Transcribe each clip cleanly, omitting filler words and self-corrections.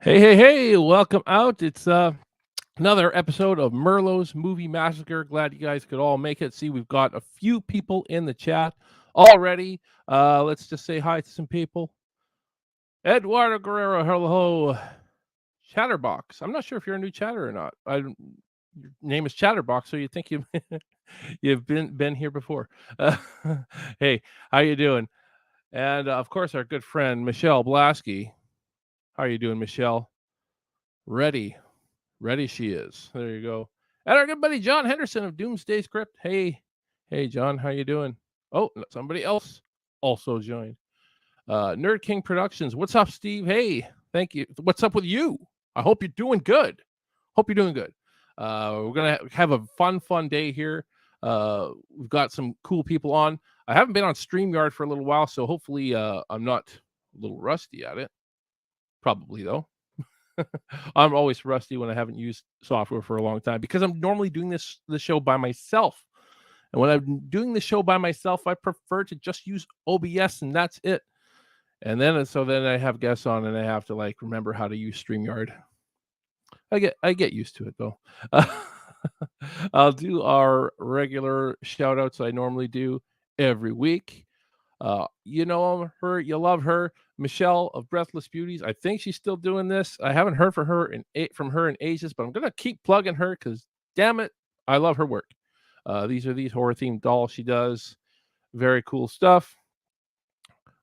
Hey, welcome out. It's another episode of Merlo's Movie Massacre. Glad you guys could all make it. See, we've got a few people in the chat already. Let's just say hi to some people. Eduardo Guerrero, hello. Chatterbox. I'm not sure if you're a new chatter or not. Your name is Chatterbox, so you think you've been here before. Hey, how you doing? And of course, our good friend Michelle Blasky. How are you doing, Michelle? Ready she is. There you go. And our good buddy John Henderson of Doomsday Script. Hey, John, how you doing? Oh, somebody else also joined. Nerd King Productions. What's up, Steve? Hey, thank you. What's up with you? I hope you're doing good. We're gonna have a fun day here. We've got some cool people on. I haven't been on StreamYard for a little while, so hopefully I'm not a little rusty at it. Probably though. I'm always rusty when I haven't used software for a long time because I'm normally doing the show by myself. And when I'm doing the show by myself, I prefer to just use OBS and that's it. And then I have guests on and I have to remember how to use StreamYard. I get used to it though. I'll do our regular shout outs I normally do every week. You know her, you love her, Michelle of Breathless Beauties. I think she's still doing this. I haven't heard from her in ages, but I'm gonna keep plugging her because damn it, I love her work. These are horror themed dolls she does. Very cool stuff.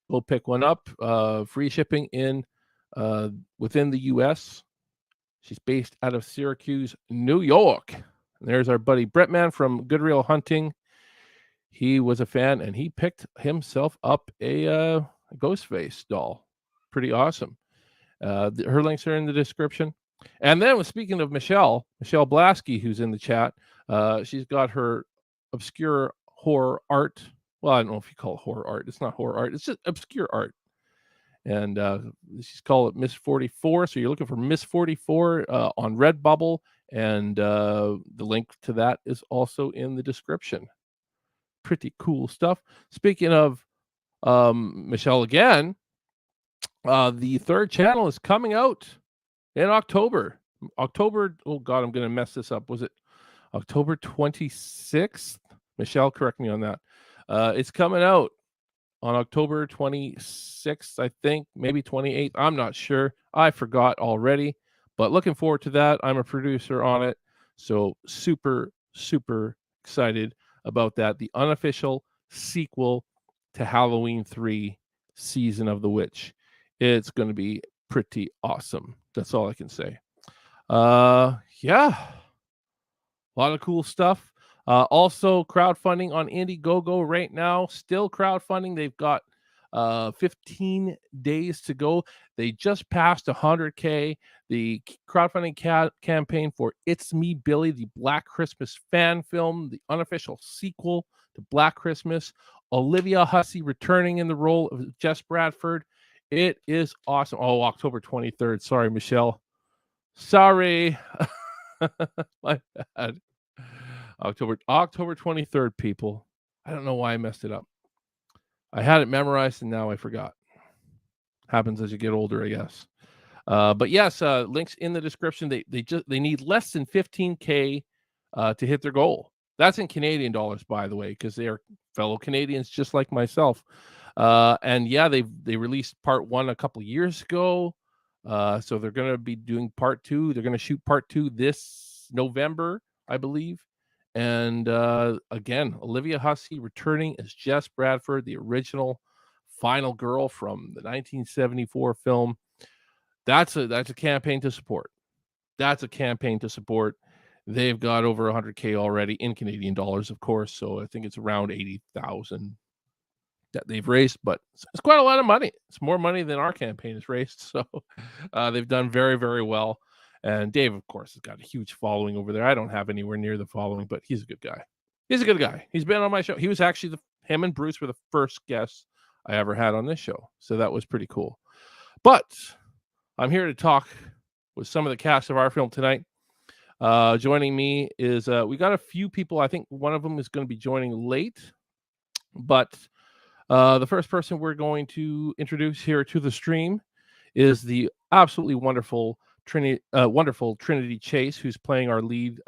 Go pick one up. Free shipping in within the U.S. She's based out of Syracuse, New York. And there's our buddy Brettman from Good Real Hunting. He was a fan and he picked himself up a Ghostface doll. Pretty awesome. Her links are in the description. And then, speaking of Michelle Blasky, who's in the chat, she's got her obscure horror art. Well, I don't know if you call it horror art. It's not horror art. It's just obscure art. And she's called it Miss 44. So you're looking for Miss 44 on Redbubble. And the link to that is also in the description. Pretty cool stuff. Speaking of Michelle again, the third channel is coming out in October. Oh God, I'm gonna mess this up. Was it October 26th? Michelle, correct me on that. It's coming out on October 26th, I think, maybe 28th. I'm not sure. I forgot already, but looking forward to that. I'm a producer on it, so super excited about that. The unofficial sequel to Halloween 3 Season of the Witch. It's going to be pretty awesome. That's all I can say. Yeah. A lot of cool stuff. Also crowdfunding on Indiegogo right now. Still crowdfunding. They've got 15 days to go. They just passed 100K. The crowdfunding campaign for It's Me, Billy, the Black Christmas fan film, the unofficial sequel to Black Christmas. Olivia Hussey returning in the role of Jess Bradford. It is awesome. Oh, October 23rd. Sorry, Michelle. Sorry. My bad. October 23rd, people. I don't know why I messed it up. I had it memorized and now I forgot. Happens as you get older, I guess. But yes, links in the description. They need less than 15K to hit their goal. That's in Canadian dollars, by the way, because they are fellow Canadians just like myself. And yeah, they released part 1 a couple years ago. So they're going to be doing part 2. They're going to shoot part 2 this November, I believe. And again, Olivia Hussey returning as Jess Bradford, the original final girl from the 1974 film. That's a campaign to support. They've got over 100K already in Canadian dollars, of course. So I think it's around 80,000 that they've raised, but it's quite a lot of money. It's more money than our campaign has raised. So they've done very, very well. And Dave, of course, has got a huge following over there. I don't have anywhere near the following, but he's a good guy. He's been on my show. He was actually him and Bruce were the first guests I ever had on this show. So that was pretty cool. But I'm here to talk with some of the cast of our film tonight. Joining me is we got a few people. I think one of them is going to be joining late, but the first person we're going to introduce here to the stream is the absolutely wonderful Trinity Chase, who's playing our lead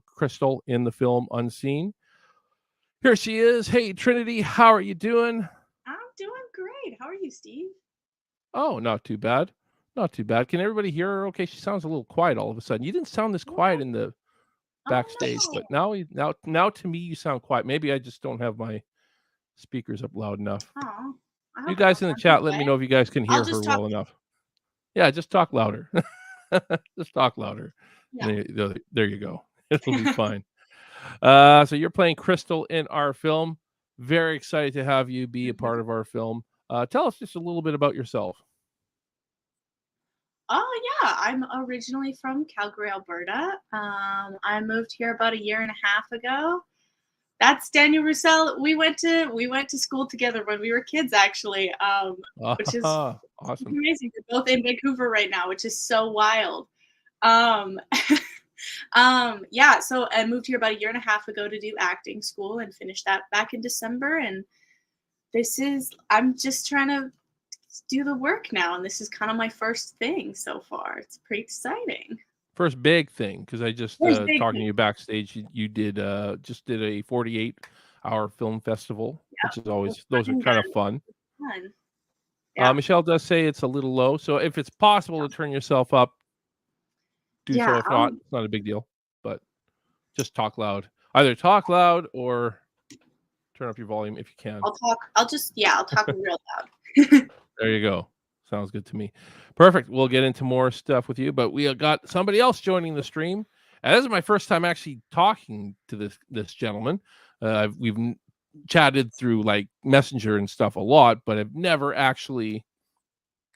Crystal in the film Unseen. Here she is. Hey, Trinity, how are you doing? I'm doing great. How are you, Steve? Oh, not too bad. Not too bad. Can everybody hear her? Okay, she sounds a little quiet all of a sudden. You didn't sound this quiet What? in the Oh backstage, no. but now to me you sound quiet. Maybe I just don't have my speakers up loud enough. Oh, I You hope I guys don't in the sound this chat, let me way. know if you guys can I'll hear her just talk. well enough. Yeah, just talk louder. Just talk louder. Yeah. There you go. It'll be fine. So you're playing Crystal in our film. Very excited to have you be a part Mhm. of our film. Tell us just a little bit about yourself. Oh yeah, I'm originally from Calgary, Alberta. I moved here about a year and a half ago. That's Daniel Roussel. We went to school together when we were kids, actually. Which is Awesome. amazing. We're both in Vancouver right now, which is so wild. Um, yeah, so I moved here about a year and a half ago to do acting school and finished that back in December. And I'm just trying to do the work now. And this is kind of my first thing so far. It's pretty exciting. First big thing, because I just First big talking to thing. you backstage. You did just did a 48-hour film festival, which is It was always fun those are and kind of done. fun. Fun. Yeah. Michelle does say it's a little low, so if it's possible to turn yourself up, do so. Yeah. If not, it's not a big deal. But just talk loud. Either talk loud or turn up your volume if you can. I'll talk real loud. There you go. Sounds good to me. Perfect. We'll get into more stuff with you, but we got somebody else joining the stream. And this is my first time actually talking to this gentleman. We've chatted through like Messenger and stuff a lot, but I've never actually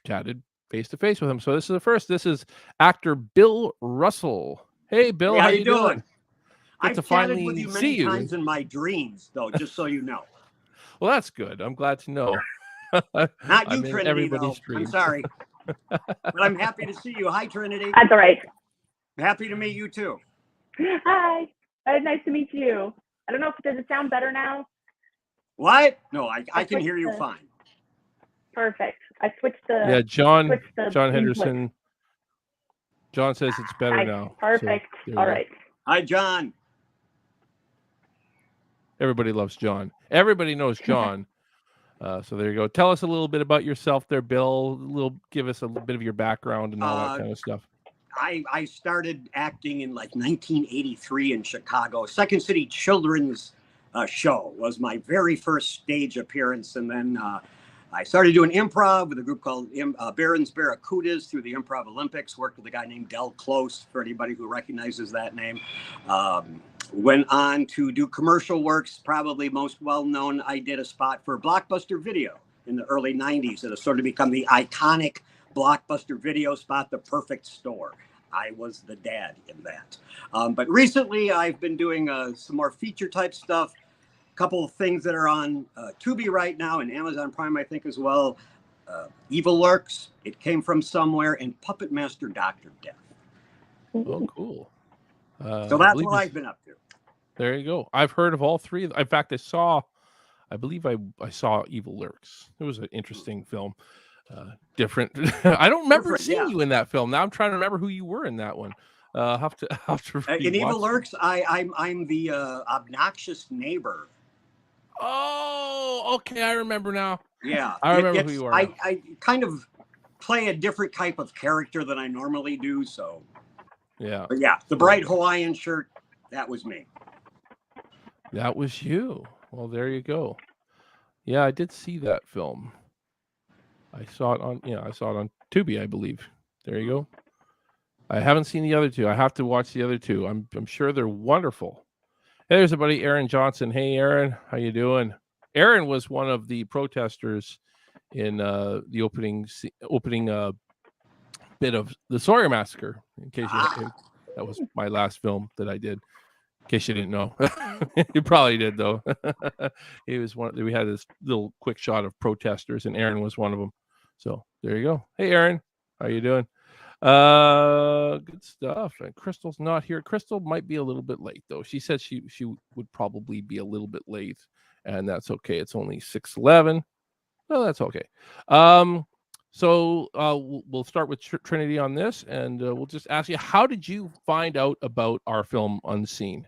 chatted face to face with him. So this is the first. This is actor Bill Russell. Hey, Bill, Hey, how how you you doing? doing? Get to I've chatted with finally you see many you. times in my dreams, though, just so you know. Well, that's good. I'm glad to know. Not you, I'm in Trinity, everybody's though. I'm dreams. sorry. But I'm happy to see you. Hi, Trinity. That's all right. Happy to meet you, too. Hi. Nice to meet you. I don't know if does it sound better now? What? No, I can hear you fine. Perfect. I switched the Yeah, John input. Henderson. John says it's better now. Perfect. So all right. Hi, John. Everybody loves John. Everybody knows John. So there you go. Tell us a little bit about yourself there, Bill. Give us a little bit of your background and all that kind of stuff. I started acting in like 1983 in Chicago. Second City Children's Show was my very first stage appearance. And then I started doing improv with a group called Barron's Barracudas through the Improv Olympics. Worked with a guy named Del Close, for anybody who recognizes that name. Went on to do commercial works. Probably most well known, I did a spot for Blockbuster Video in the early 90s. It has sort of become the iconic Blockbuster Video spot, The Perfect Store. I was the dad in that. But recently, I've been doing some more feature type stuff. A couple of things that are on Tubi right now and Amazon Prime, I think, as well. Evil Lurks, It Came From Somewhere, and Puppet Master Dr. Death. Oh, cool. So that's what I've been up to. There you go. I've heard of all three. In fact, I believe I saw Evil Lurks. It was an interesting film. Different. I don't remember seeing you in that film. Now I'm trying to remember who you were in that one. Have to in Evil Lurks, I'm the obnoxious neighbor. Oh, okay. I remember now. Yeah, I remember who you are. I kind of play a different type of character than I normally do. So yeah, but yeah, the bright Hawaiian shirt, that was me. That was you. Well, there you go. Yeah, I did see that film. I saw it on Tubi, I believe. There you go. I haven't seen the other two. I have to watch the other two. I'm sure they're wonderful. Hey, there's a buddy, Aaron Johnson. Hey, Aaron, how you doing? Aaron was one of the protesters in the opening bit of the SAWYER Massacre. In case that was my last film that I did. In case you didn't know, you probably did though. He was one. We had this little quick shot of protesters, and Aaron was one of them. So there you go. Hey, Aaron, how you doing? Good stuff. And Crystal's not here. Crystal might be a little bit late though. She said she would probably be a little bit late, and that's okay. It's only 6:11. No, that's okay. So we'll start with Trinity on this, and we'll just ask you, how did you find out about our film Unseen?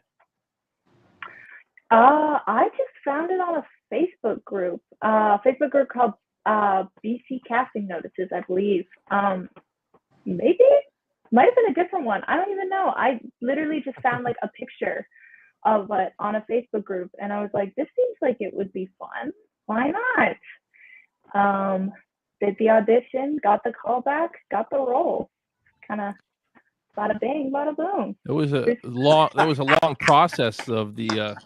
I just found it on a Facebook group called BC Casting Notices, I believe. Maybe might have been a different one. I don't even know. I literally just found like a picture of it on a Facebook group, and I was like, this seems like it would be fun. Why not? Did the audition, got the call back, got the role. Kind of bada bing, bada boom. It was a long process of the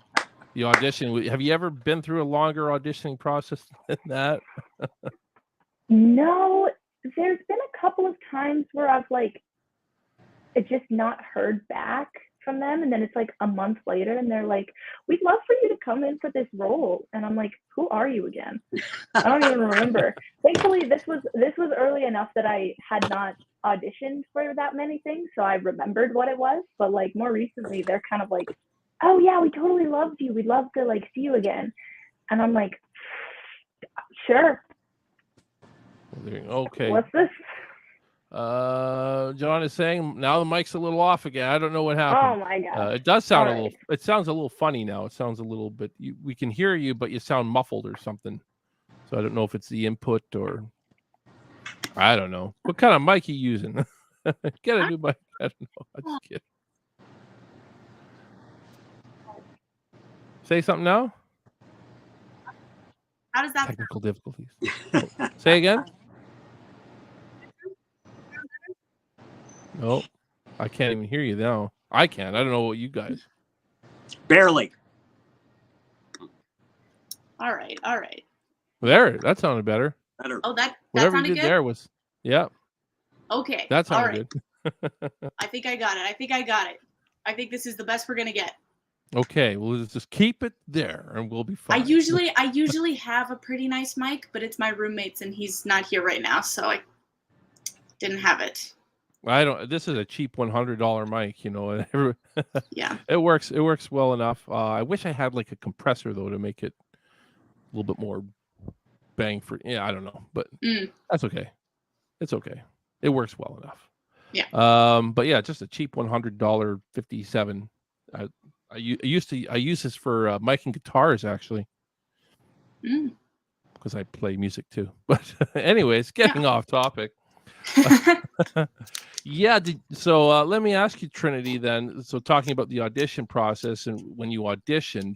audition. Have you ever been through a longer auditioning process than that? No, there's been a couple of times where I've like just not heard back from them, and then it's like a month later and they're like, we'd love for you to come in for this role, and I'm like, who are you again? I don't even remember. Thankfully this was early enough that I had not auditioned for that many things, so I remembered what it was. But like more recently they're kind of like, oh yeah, we totally loved you, we'd love to like see you again, and I'm like, sure. Okay. What's this? John is saying now the mic's a little off again. I don't know what happened. Oh my god. It does sound All a little. It sounds a little funny now. It sounds a little bit. We can hear you, but you sound muffled or something. So I don't know if it's the input or I don't know. What kind of mic you using? Get a new mic. I don't know. I'm just kidding. Say something now. How does that Technical difficulties. Say again. No, I can't even hear you now. I can't. I don't know what you guys. Barely. All right. There, that sounded better. Better. Oh, that Whatever sounded you did good? there was, yeah. Okay. That all sounded right. good. I think I got it. I think this is the best we're gonna get. Okay, well, let's just keep it there, and we'll be fine. I usually have a pretty nice mic, but it's my roommate's, and he's not here right now, so I didn't have it. I don't. This is a cheap $100 mic, you know. Yeah. It works. It works well enough. I wish I had like a compressor though to make it a little bit more bang for. Yeah, I don't know, but that's okay. It's okay. It works well enough. Yeah. But yeah, just a cheap $100 57. I use this for mic and guitars actually, because I play music too. But anyways, getting off topic. Yeah. So let me ask you, Trinity. Then, so talking about the audition process and when you auditioned,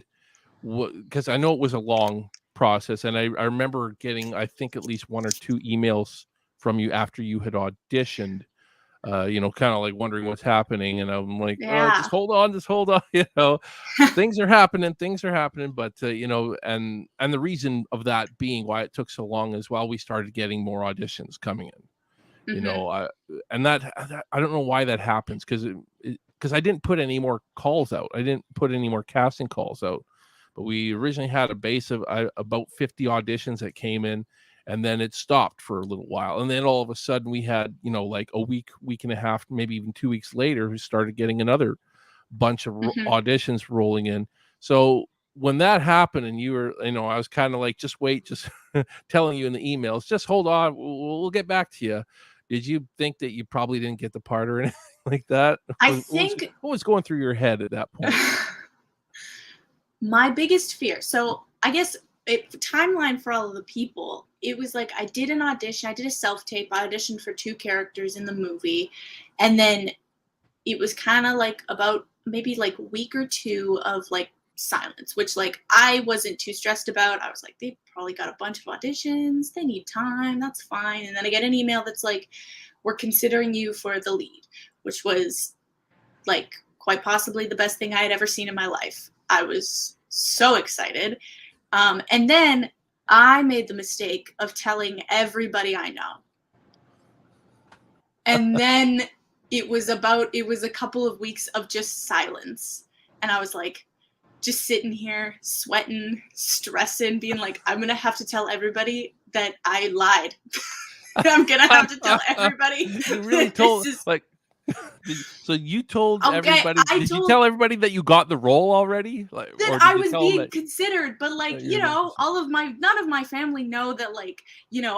because I know it was a long process, and I remember getting, I think, at least one or two emails from you after you had auditioned. You know, kind of like wondering what's happening, and I'm like, oh, just hold on, you know, things are happening, but you know, and the reason of that being why it took so long is while we started getting more auditions coming in. You know, and that I don't know why that happens, because I didn't put any more calls out. I didn't put any more casting calls out, but we originally had a base of about 50 auditions that came in, and then it stopped for a little while, and then all of a sudden we had, you know, like a week and a half, maybe even 2 weeks later, we started getting another bunch of auditions rolling in. So when that happened, and you were, you know, I was kind of like, just wait, just telling you in the emails, just hold on, we'll get back to you. Did you think that you probably didn't get the part or anything like that? What was going through your head at that point? My biggest fear. So I guess timeline for all of the people, it was like I did an audition. I did a self-tape. I auditioned for 2 characters in the movie. And then it was kind of like about maybe like a week or 2 of like silence, which like I wasn't too stressed about. I was like, they probably got a bunch of auditions, they need time, that's fine. And then I get an email that's like, we're considering you for the lead, which was like quite possibly the best thing I had ever seen in my life. I was so excited. And then I made the mistake of telling everybody I know. And then it was a couple of weeks of just silence. And I was like, just sitting here, sweating, stressing, being like, I'm going to have to tell everybody that I lied. I'm going to have to tell everybody. You really told, like, So you told Okay, everybody? Did you tell everybody that you got the role already? Like, that or did I you was tell them being that considered, but like, you're being considered? none of my family know that, like,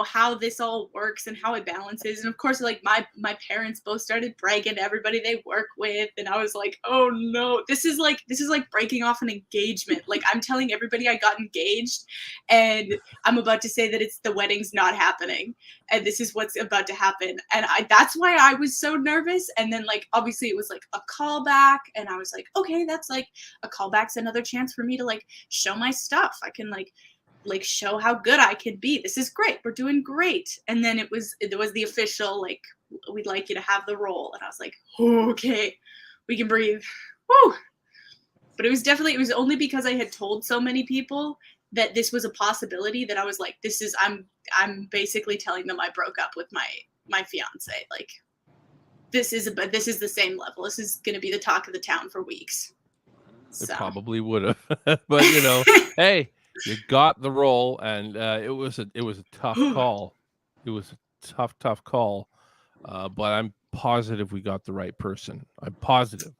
how this all works and how it balances. And of course, like my parents both started bragging to everybody they work with, and I was like, oh no, this is like breaking off an engagement. Like, I'm telling everybody I got engaged, and I'm about to say that the wedding's not happening, and this is what's about to happen. And that's why I was so nervous. And then, like, obviously it was like a callback, and I was like, okay, that's like a callback's another chance for me to like show my stuff. I can like show how good I can be. This is great. We're doing great. And then it was the official, like, we'd like you to have the role. And I was like, okay, we can breathe. Woo! But it was only because I had told so many people that this was a possibility that I was like, I'm basically telling them I broke up with my fiance. Like, this is the same level. This is going to be the talk of the town for weeks. It So. probably would have, but hey, you got the role, and it was a tough call. It was a tough call, but I'm positive we got the right person. I'm positive.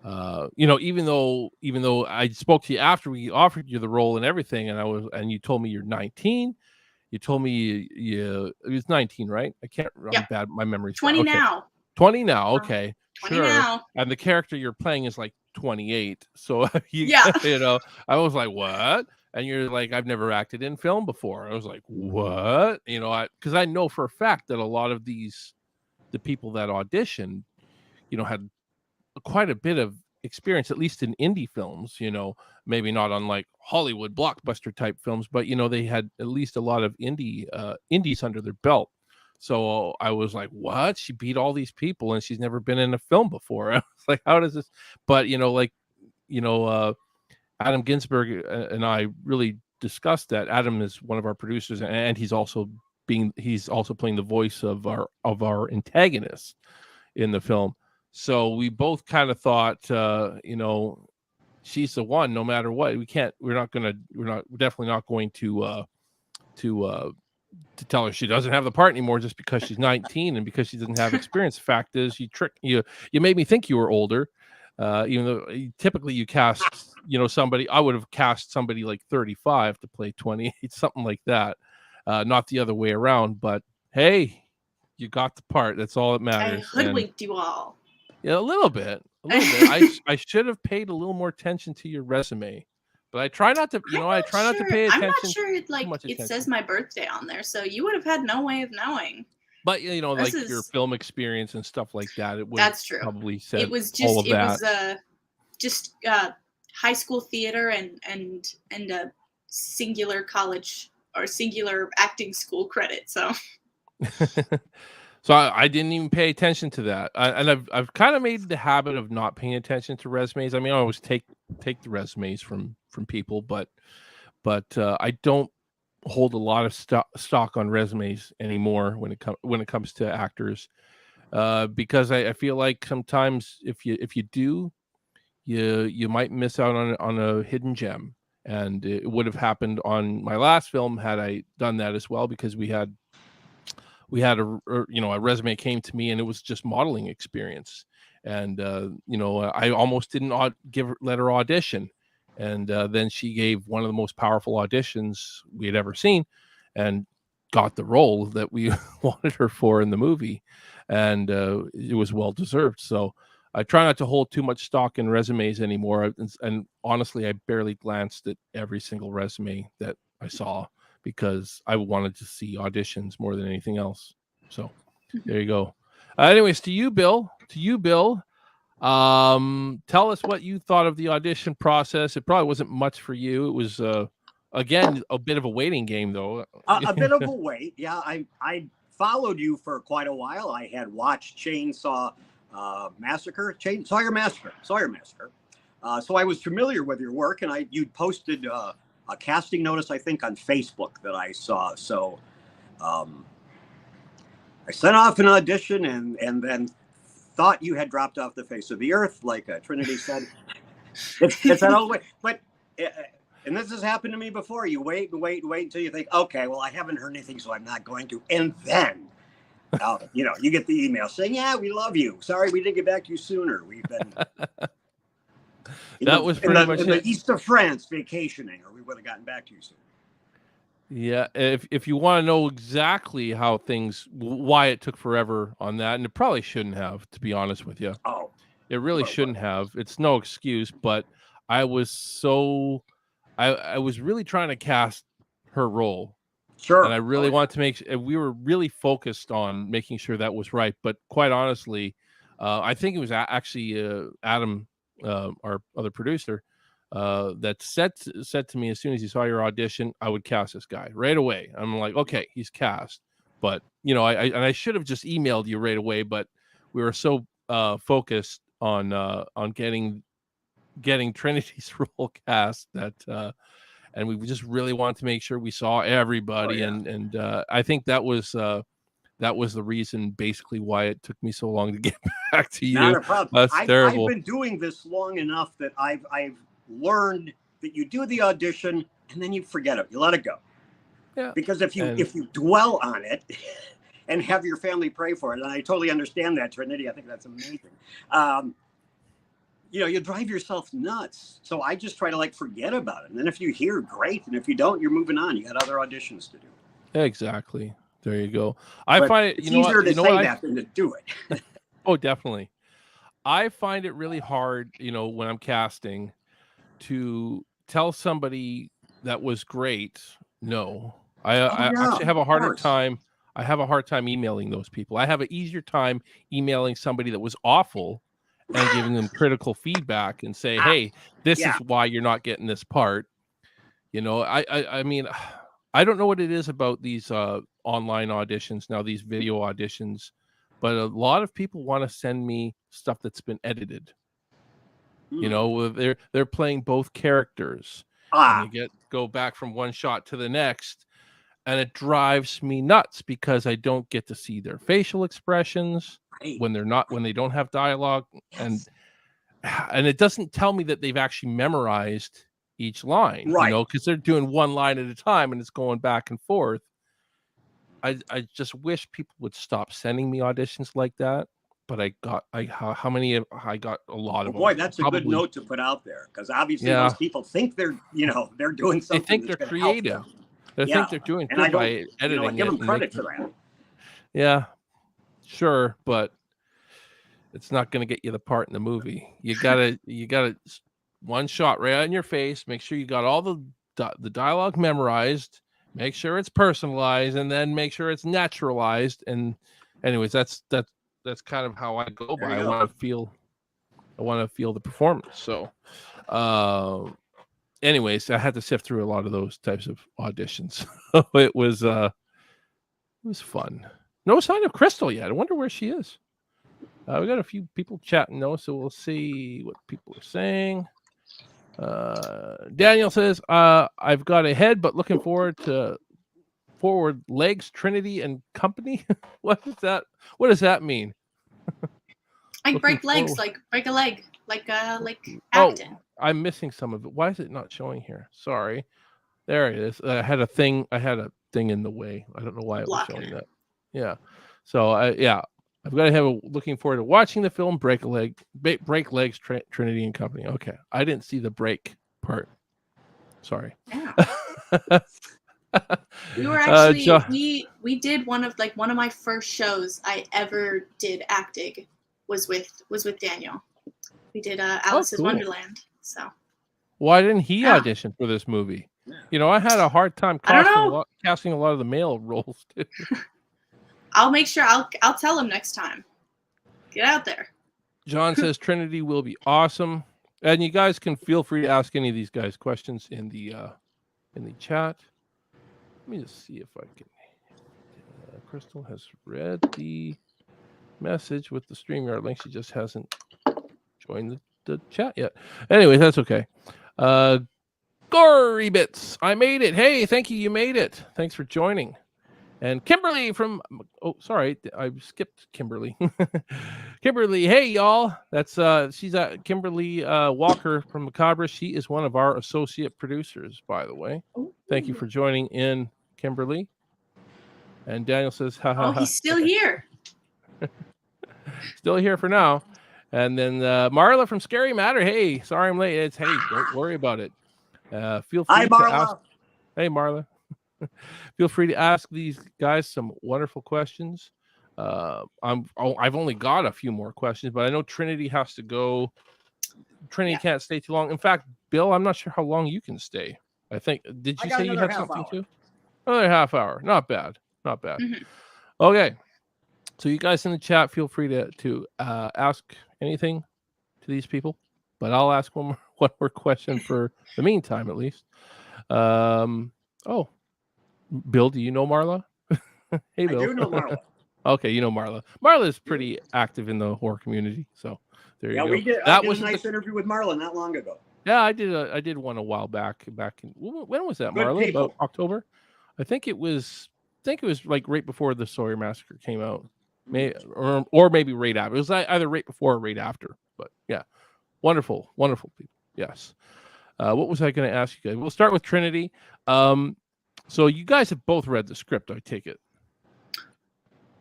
Even though I spoke to you after we offered you the role and everything, and you told me you're 19. You told me it was 19, right? I can't. I'm Yep. bad. My memory's 20 bad. Okay. now. 20 now. Okay. 20 sure. now. And the character you're playing is like 28. So Yeah. I was like, what? And you're like, I've never acted in film before. I was like, what? Because I know for a fact that a lot of the people that auditioned, had quite a bit of experience, at least in indie films, maybe not on like Hollywood blockbuster type films, but they had at least a lot of indies under their belt. So I was like, what? She beat all these people and she's never been in a film before. I was like, how does this? But Adam Ginsberg and I really discussed that. Adam is one of our producers, and he's also playing the voice of our antagonist in the film. So we both kind of thought, she's the one, no matter what. We're definitely not going to tell her she doesn't have the part anymore just because she's 19 and because she doesn't have experience. Fact is, you made me think you were older, even though typically you cast, somebody. I would have cast somebody like 35 to play 28, something like that, not the other way around. But hey, you got the part. That's all that matters. I hoodwinked you all. Yeah, a little bit. I should have paid a little more attention to your resume, but I try not to. I try not to pay attention. I'm not sure it says my birthday on there, so you would have had no way of knowing. But your film experience and stuff like that, it would. That's true. Probably said it was just all of that. It was just high school theater and a singular college or singular acting school credit. So. So I didn't even pay attention to that, and I've kind of made the habit of not paying attention to resumes. I mean, I always take the resumes from people, but I don't hold a lot of stock on resumes anymore when it comes to actors, because I feel like sometimes if you do, you might miss out on a hidden gem, and it would have happened on my last film had I done that as well, because we had a resume came to me and it was just modeling experience, and I almost didn't let her audition, and then she gave one of the most powerful auditions we had ever seen and got the role that we wanted her for in the movie, and it was well deserved. So I try not to hold too much stock in resumes anymore, and honestly I barely glanced at every single resume that I saw, because I wanted to see auditions more than anything else. So there you go. Anyways, to you, Bill, tell us what you thought of the audition process. It probably wasn't much for you. It was, again, a bit of a waiting game, though. A bit of a wait. Yeah, I followed you for quite a while. I had watched Sawyer Massacre. So I was familiar with your work, and you'd posted a casting notice, I think, on Facebook that I saw. So I sent off an audition and then thought you had dropped off the face of the earth, like Trinity said. It's that old way. But, and this has happened to me before. You wait until you think, okay, well, I haven't heard anything, so I'm not going to. And then You know, you get the email saying, "Yeah, we love you. Sorry, we didn't get back to you sooner. We've been that was pretty much in the east of France vacationing, or we would have gotten back to you sooner." Yeah, if you want to know exactly how why it took forever on that, and it probably shouldn't have, to be honest with you. Oh, It really shouldn't have. It's no excuse, but I was I was really trying to cast her role. sure. And I really wanted to we were really focused on making sure that was right. But quite honestly, I think it was actually Adam, our other producer, that said to me, as soon as he saw your audition, I would cast this guy right away. I'm like, okay, he's cast. But you know, I should have just emailed you right away, but we were so focused on getting Trinity's role cast that and we just really wanted to make sure we saw everybody. And I think that was the reason basically why it took me so long to get back to you. Not a problem. That's terrible. I've been doing this long enough that I've learned that you do the audition and then you forget it. You let it go. Yeah. Because if you dwell on it and have your family pray for it, and I totally understand that, Trinity. I think that's amazing. You know, you drive yourself nuts. So I just try to forget about it. And then if you hear, great. And if you don't, you're moving on. You got other auditions to do. Exactly. There you go. I find it, it's easier to say that than to do it. Oh, definitely. I find it really hard, when I'm casting, to tell somebody that was great. No, I actually have a harder time. I have a hard time emailing those people. I have an easier time emailing somebody that was awful and giving them critical feedback and say, hey, this is why you're not getting this part. I mean, I don't know what it is about these online auditions now, these video auditions, but a lot of people want to send me stuff that's been edited. They're playing both characters. And you go back from one shot to the next, and it drives me nuts because I don't get to see their facial expressions when they don't have dialogue, and it doesn't tell me that they've actually memorized each line, because they're doing one line at a time and it's going back and forth. I just wish people would stop sending me auditions like that. But how many? I got a lot of them. Boy, that's a good note to put out there, because obviously those people think they're doing something. They think they're creative. They think they're doing good by editing. I give them credit for that. Yeah, sure, but it's not going to get you the part in the movie. You gotta one shot right in your face. Make sure you got all the dialogue memorized. Make sure it's personalized, and then make sure it's naturalized. And anyways, that's kind of how I go by. I want to feel the performance. So, anyways, I had to sift through a lot of those types of auditions. It was fun. No sign of Crystal yet. I wonder where she is. We got a few people chatting though, so we'll see what people are saying. Daniel says, I've got a head, but looking forward to forward legs, Trinity and company. What does that mean? Like break legs, like break a leg, like acting. Oh, I'm missing some of it. Why is it not showing here? Sorry. There it is. I had a thing in the way. I don't know why it was showing that. Yeah. So I've got to have looking forward to watching the film Break Legs, Trinity and Company. Okay. I didn't see the break part. Sorry. Yeah. We were actually we did one of my first shows I ever did acting was with Daniel. We did Alice's Wonderland. So why didn't he audition for this movie? I had a hard time casting a lot of the male roles too. I'll make sure I'll tell him next time. Get out there. John says Trinity will be awesome. And you guys can feel free to ask any of these guys questions in the chat. Let me just see if I can. Crystal has read the message with the StreamYard link. She just hasn't joined the chat yet. Anyway, that's okay. Gory Bits, I made it. Hey, thank you. You made it. Thanks for joining. And Kimberly from, sorry, I skipped Kimberly. Kimberly, hey, y'all. She's Kimberly Walker from Macabre. She is one of our associate producers, by the way. Thank you for joining in, Kimberly. And Daniel says, ha ha Oh, ha. he's still here. Still here for now. And then Marla from Scary Matter. Hey, sorry I'm late. It's hey, don't worry about it. Feel free Hi, to ask. Marla. Hey, Marla. Feel free to ask these guys some wonderful questions. I've only got a few more questions, but I know Trinity has to go. Trinity can't stay too long. In fact, Bill, I'm not sure how long you can stay. I think did I you got say you another had half something hour. too? Another half hour. Not bad. Not bad. Mhm. Okay. So you guys in the chat, feel free to ask anything to these people, but I'll ask one more question for the meantime, at least. Oh, Bill, do you know Marla? Hey, I Bill. do know Marla. Okay, you know Marla. Marla is pretty active in the horror community, so there you Yeah, go. we did. I did a nice interview with Marla not long ago. Yeah, I did one a while back. Back in when was that, Good Marla? people. About October? I think it was like right before the SAWYER Massacre came out. Or maybe right after. It was either right before or right after. But yeah, wonderful people. Yes. What was I going to ask you guys? We'll start with Trinity. So you guys have both read the script, I take it.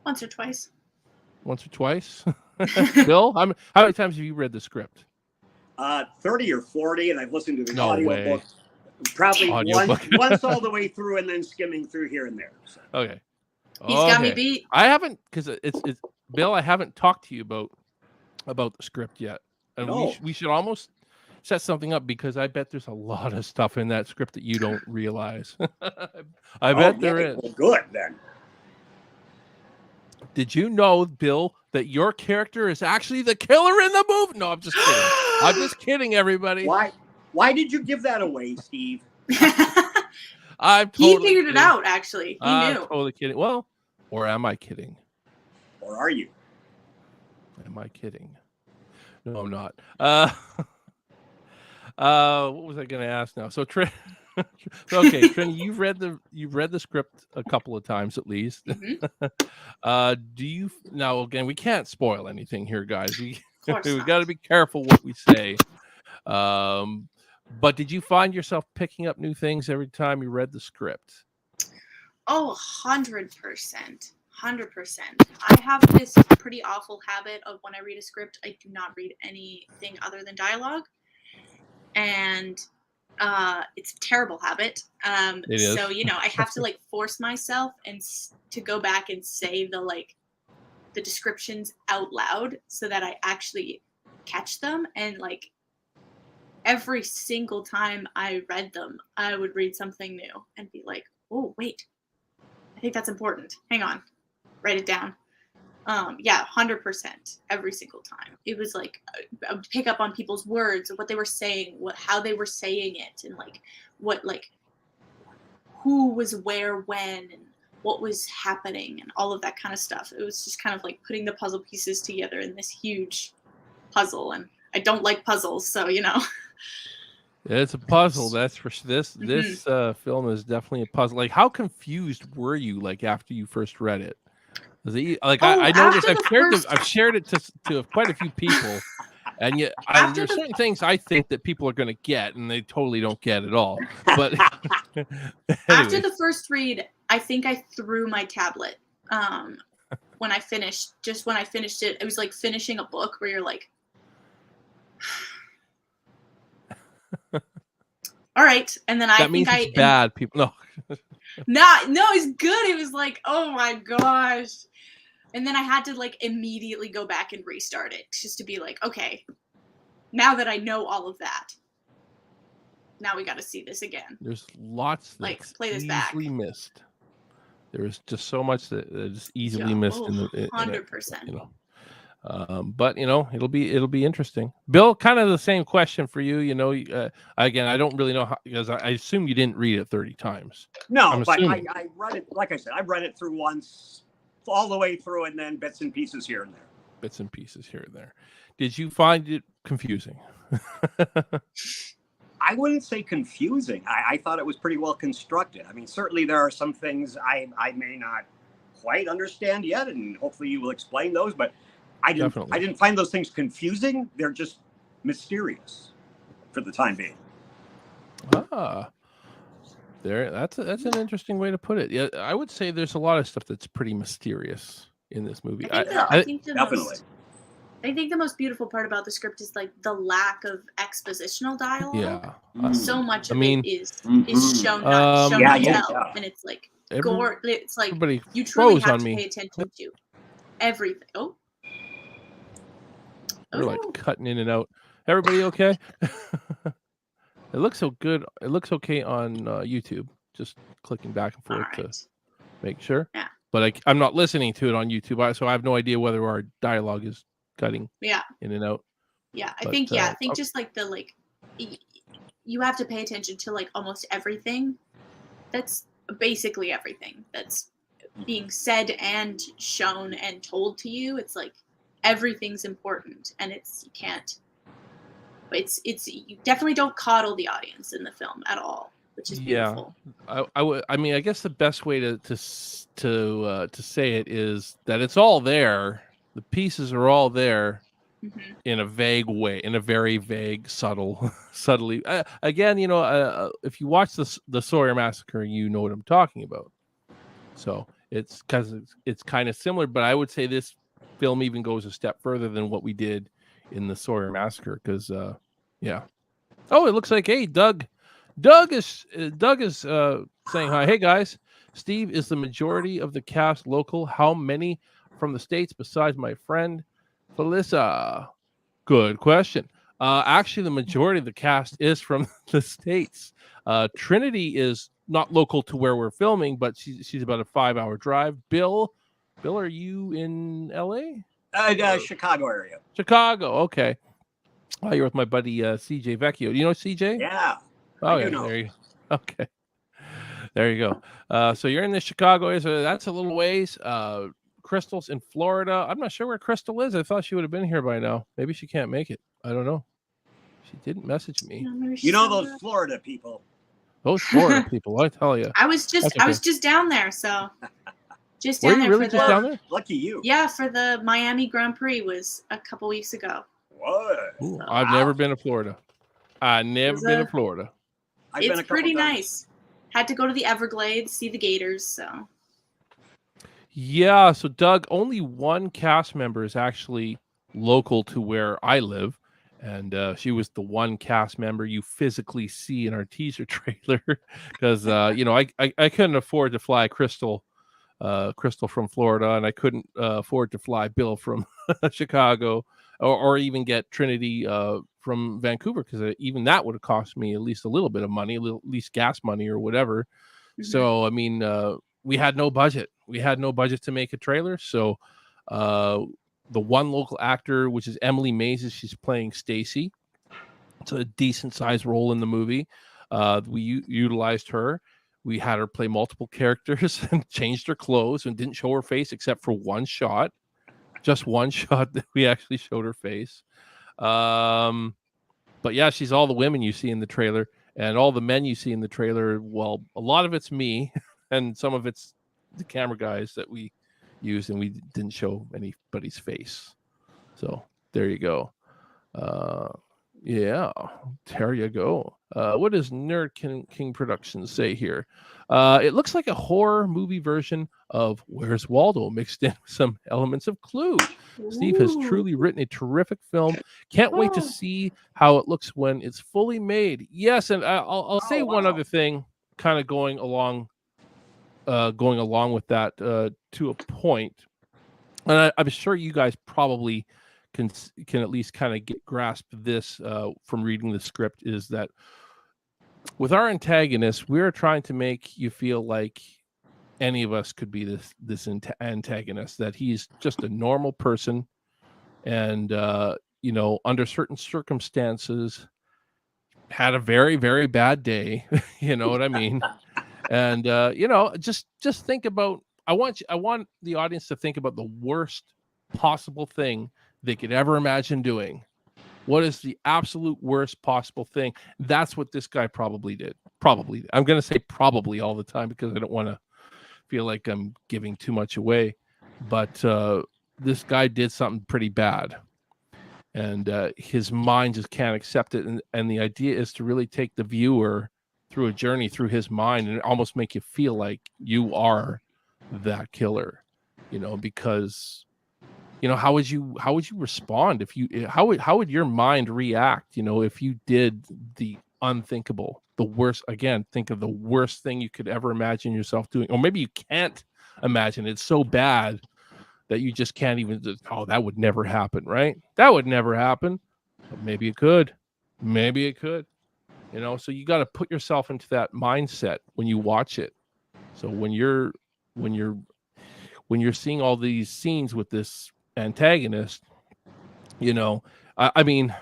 Once or twice. Once or twice. Bill, how many times have you read the script? 30 or 40, and I've listened to the No audiobook way. probably Audiobook. once all the way through, and then skimming through here and there. So. Okay. He's got me beat. I haven't, because it's Bill. I haven't talked to you about the script yet, and we should almost set something up, because I bet there's a lot of stuff in that script that you don't realize. I bet there is. Well, good then. Did you know, Bill, that your character is actually the killer in the movie? No, I'm just kidding. I'm just kidding, everybody. Why did you give that away, Steve? I'm totally He figured kidding. it out, actually. He I'm knew. totally kidding. Well, or am I kidding? Or are you? Am I kidding? No, I'm not. What was I going to ask now? So, okay, Trini, you've read the script a couple of times at least. Mm-hmm. Do you now? Again, we can't spoil anything here, guys. We got not. to be careful what we say. But did you find yourself picking up new things every time you read the script? Oh, 100%. 100%. I have this pretty awful habit of when I read a script, I do not read anything other than dialogue. And it's a terrible habit. It is. So, I have to like force myself and to go back and say the descriptions out loud so that I actually catch them. And like every single time I read them, I would read something new and be like, oh, wait, I think that's important. Hang on, write it down. 100% every single time. It was like I would pick up on people's words, what they were saying, how they were saying it, and who was where when and what was happening and all of that kind of stuff. It was just kind of like putting the puzzle pieces together in this huge puzzle, and I don't like puzzles, so It's a puzzle. That's for this. This film is definitely a puzzle. Like, how confused were you like after you first read it? I noticed I've shared it to quite a few people, and yet there's certain things I think that people are going to get, and they totally don't get at all. But after the first read, I think I threw my tablet. When I finished it, it was like finishing a book where you're like, all right, and then that means it's bad. People no, it's good. It was like, oh my gosh. And then I had to like immediately go back and restart it just to be like, okay, now that I know all of that, now we got to see this again. There's lots that's play this easily missed. There is just so much that is easily missed in 100%. But it'll be interesting. Bill, kind of the same question for you. Again, I don't really know how, because I assume you didn't read it 30 times. No, but I read it. Like I said, I read it through once, all the way through, and then bits and pieces here and there. Bits and pieces here and there. Did you find it confusing? I wouldn't say confusing. I thought it was pretty well constructed. I mean, certainly there are some things I may not quite understand yet, and hopefully you will explain those. But I didn't find those things confusing. They're just mysterious for the time being. That's an interesting way to put it. Yeah, I would say there's a lot of stuff that's pretty mysterious in this movie. I think Definitely. I think the most beautiful part about the script is like the lack of expositional dialogue. Yeah. So much of mean, it is shown not shown Yeah, to yeah, tell, yeah. and it's like Every- it's like everybody you truly froze have on to me. pay attention to everything. Oh, We're like cutting in and out. Everybody okay? It looks so good. It looks okay on YouTube. Just clicking back and forth to make sure. Yeah. But I'm not listening to it on YouTube, so I have no idea whether our dialogue is cutting in and out. Yeah, I think just like you have to pay attention to like almost everything. That's basically everything that's being said and shown and told to you. It's like everything's important, and you definitely don't coddle the audience in the film at all, which is beautiful. I mean, I guess the best way to say it is that it's all there. The pieces are all there in a vague way, in a very vague, subtly. Again, if you watch the Sawyer Massacre, you know what I'm talking about. So it's kind of similar, but I would say this film even goes a step further than what we did in the Sawyer Massacre, because yeah. Oh, it looks like Doug is saying hi. Hey guys, Steve, is the majority of the cast local? How many from the States besides my friend Felissa? Good question. Actually, the majority of the cast is from the States. Trinity is not local to where we're filming, but she's about a 5-hour drive. Bill, are you in LA? Chicago area. Chicago, okay. You're with my buddy CJ Vecchio. Do you know CJ? Yeah. Oh, yeah. There you go. Okay. There you go. So you're in the Chicago area. So that's a little ways. Crystal's in Florida. I'm not sure where Crystal is. I thought she would have been here by now. Maybe she can't make it. I don't know. She didn't message me. You know those Florida people. Those Florida people, I tell you. I was just down there, so just down Were you really just down there? Lucky you. Yeah, for the Miami Grand Prix was a couple weeks ago. What? Ooh, I've never been to Florida. It's pretty nice. Had to go to the Everglades, see the gators, so. Yeah, so Doug, only one cast member is actually local to where I live, and she was the one cast member you physically see in our teaser trailer, because I couldn't afford to fly Crystal from Florida, and I couldn't afford to fly Bill from Chicago, or even get Trinity from Vancouver, because even that would have cost me at least a little bit of money, at least gas money or whatever. So I mean, we had no budget. We had no budget to make a trailer. So the one local actor, which is Emily Mays, she's playing Stacy. It's a decent sized role in the movie. We utilized her. We had her play multiple characters and changed her clothes and didn't show her face except for one shot. Just one shot that we actually showed her face. But yeah, she's all the women you see in the trailer, and all the men you see in the trailer. Well, a lot of it's me, and some of it's the camera guys that we used, and we didn't show anybody's face. So there you go. Yeah, there you go. What does Nerd King Productions say here? It looks like a horror movie version of Where's Waldo mixed in with some elements of Clue. Steve has truly written a terrific film. Can't wait to see how it looks when it's fully made. Yes, and I'll say one other thing, kind of going along with that to a point. And I'm sure you guys probably can at least kind of grasp this from reading the script, is that with our antagonist, we're trying to make you feel like any of us could be this antagonist, that he's just a normal person, and under certain circumstances had a very, very bad day. You know what I mean? And just think about, I want the audience to think about the worst possible thing they could ever imagine doing. What is the absolute worst possible thing? That's what this guy probably did. Probably. I'm going to say probably all the time because I don't want to feel like I'm giving too much away. But this guy did something pretty bad. And his mind just can't accept it. And the idea is to really take the viewer through a journey through his mind and almost make you feel like you are that killer, because how would you respond if you how would your mind react, if you did the unthinkable, the worst? Again, think of the worst thing you could ever imagine yourself doing, or maybe you can't imagine. It's so bad that you just can't even, that would never happen, right? That would never happen. But maybe it could. So you got to put yourself into that mindset when you watch it. So when you're seeing all these scenes with this antagonist, I mean,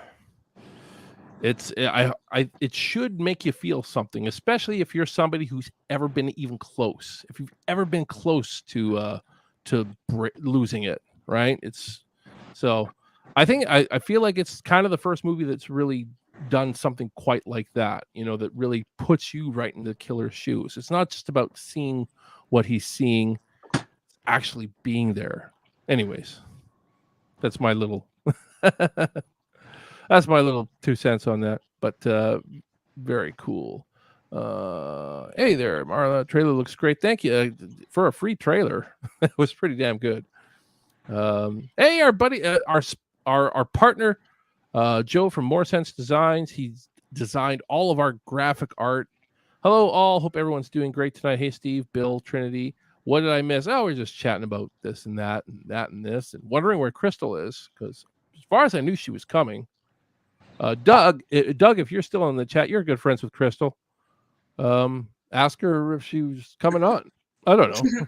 it should make you feel something, especially if you're somebody who's ever been even close. If you've ever been close to losing it, right? I think I feel like it's kind of the first movie that's really done something quite like that, that really puts you right in the killer's shoes. It's not just about seeing what he's seeing, actually being there. Anyways, that's my little 2 cents on that, but very cool. Hey there, Marla. Trailer looks great. Thank you for a free trailer. It was pretty damn good. Hey, our buddy, our partner, Joe from More Sense Designs. He's designed all of our graphic art. Hello, all. Hope everyone's doing great tonight. Hey, Steve, Bill, Trinity. What did I miss? Oh, we're just chatting about this and that and that and this, and wondering where Crystal is, because as far as I knew, she was coming. Doug, if you're still in the chat, you're good friends with Crystal. Ask her if she was coming on. I don't know.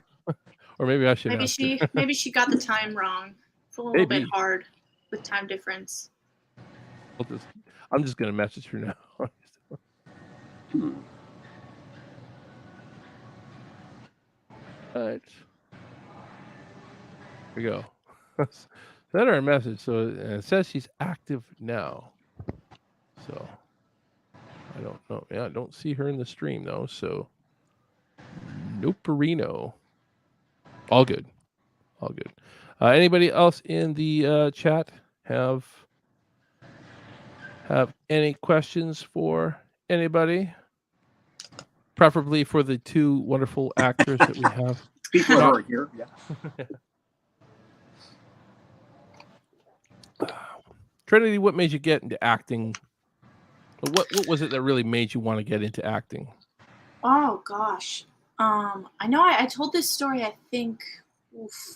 Or maybe I should ask her. Maybe she got the time wrong. It's a little bit hard with time difference. I'm just gonna message her now. All right. Here we go. Send her a message. So it says she's active now. So I don't know. Yeah, I don't see her in the stream though. So noperino. All good. Anybody else in the chat have any questions for anybody? Preferably for the two wonderful actors that we have. People are here. Yeah. Trinity, what made you get into acting? What was it that really made you want to get into acting? Oh gosh, I know I told this story. I think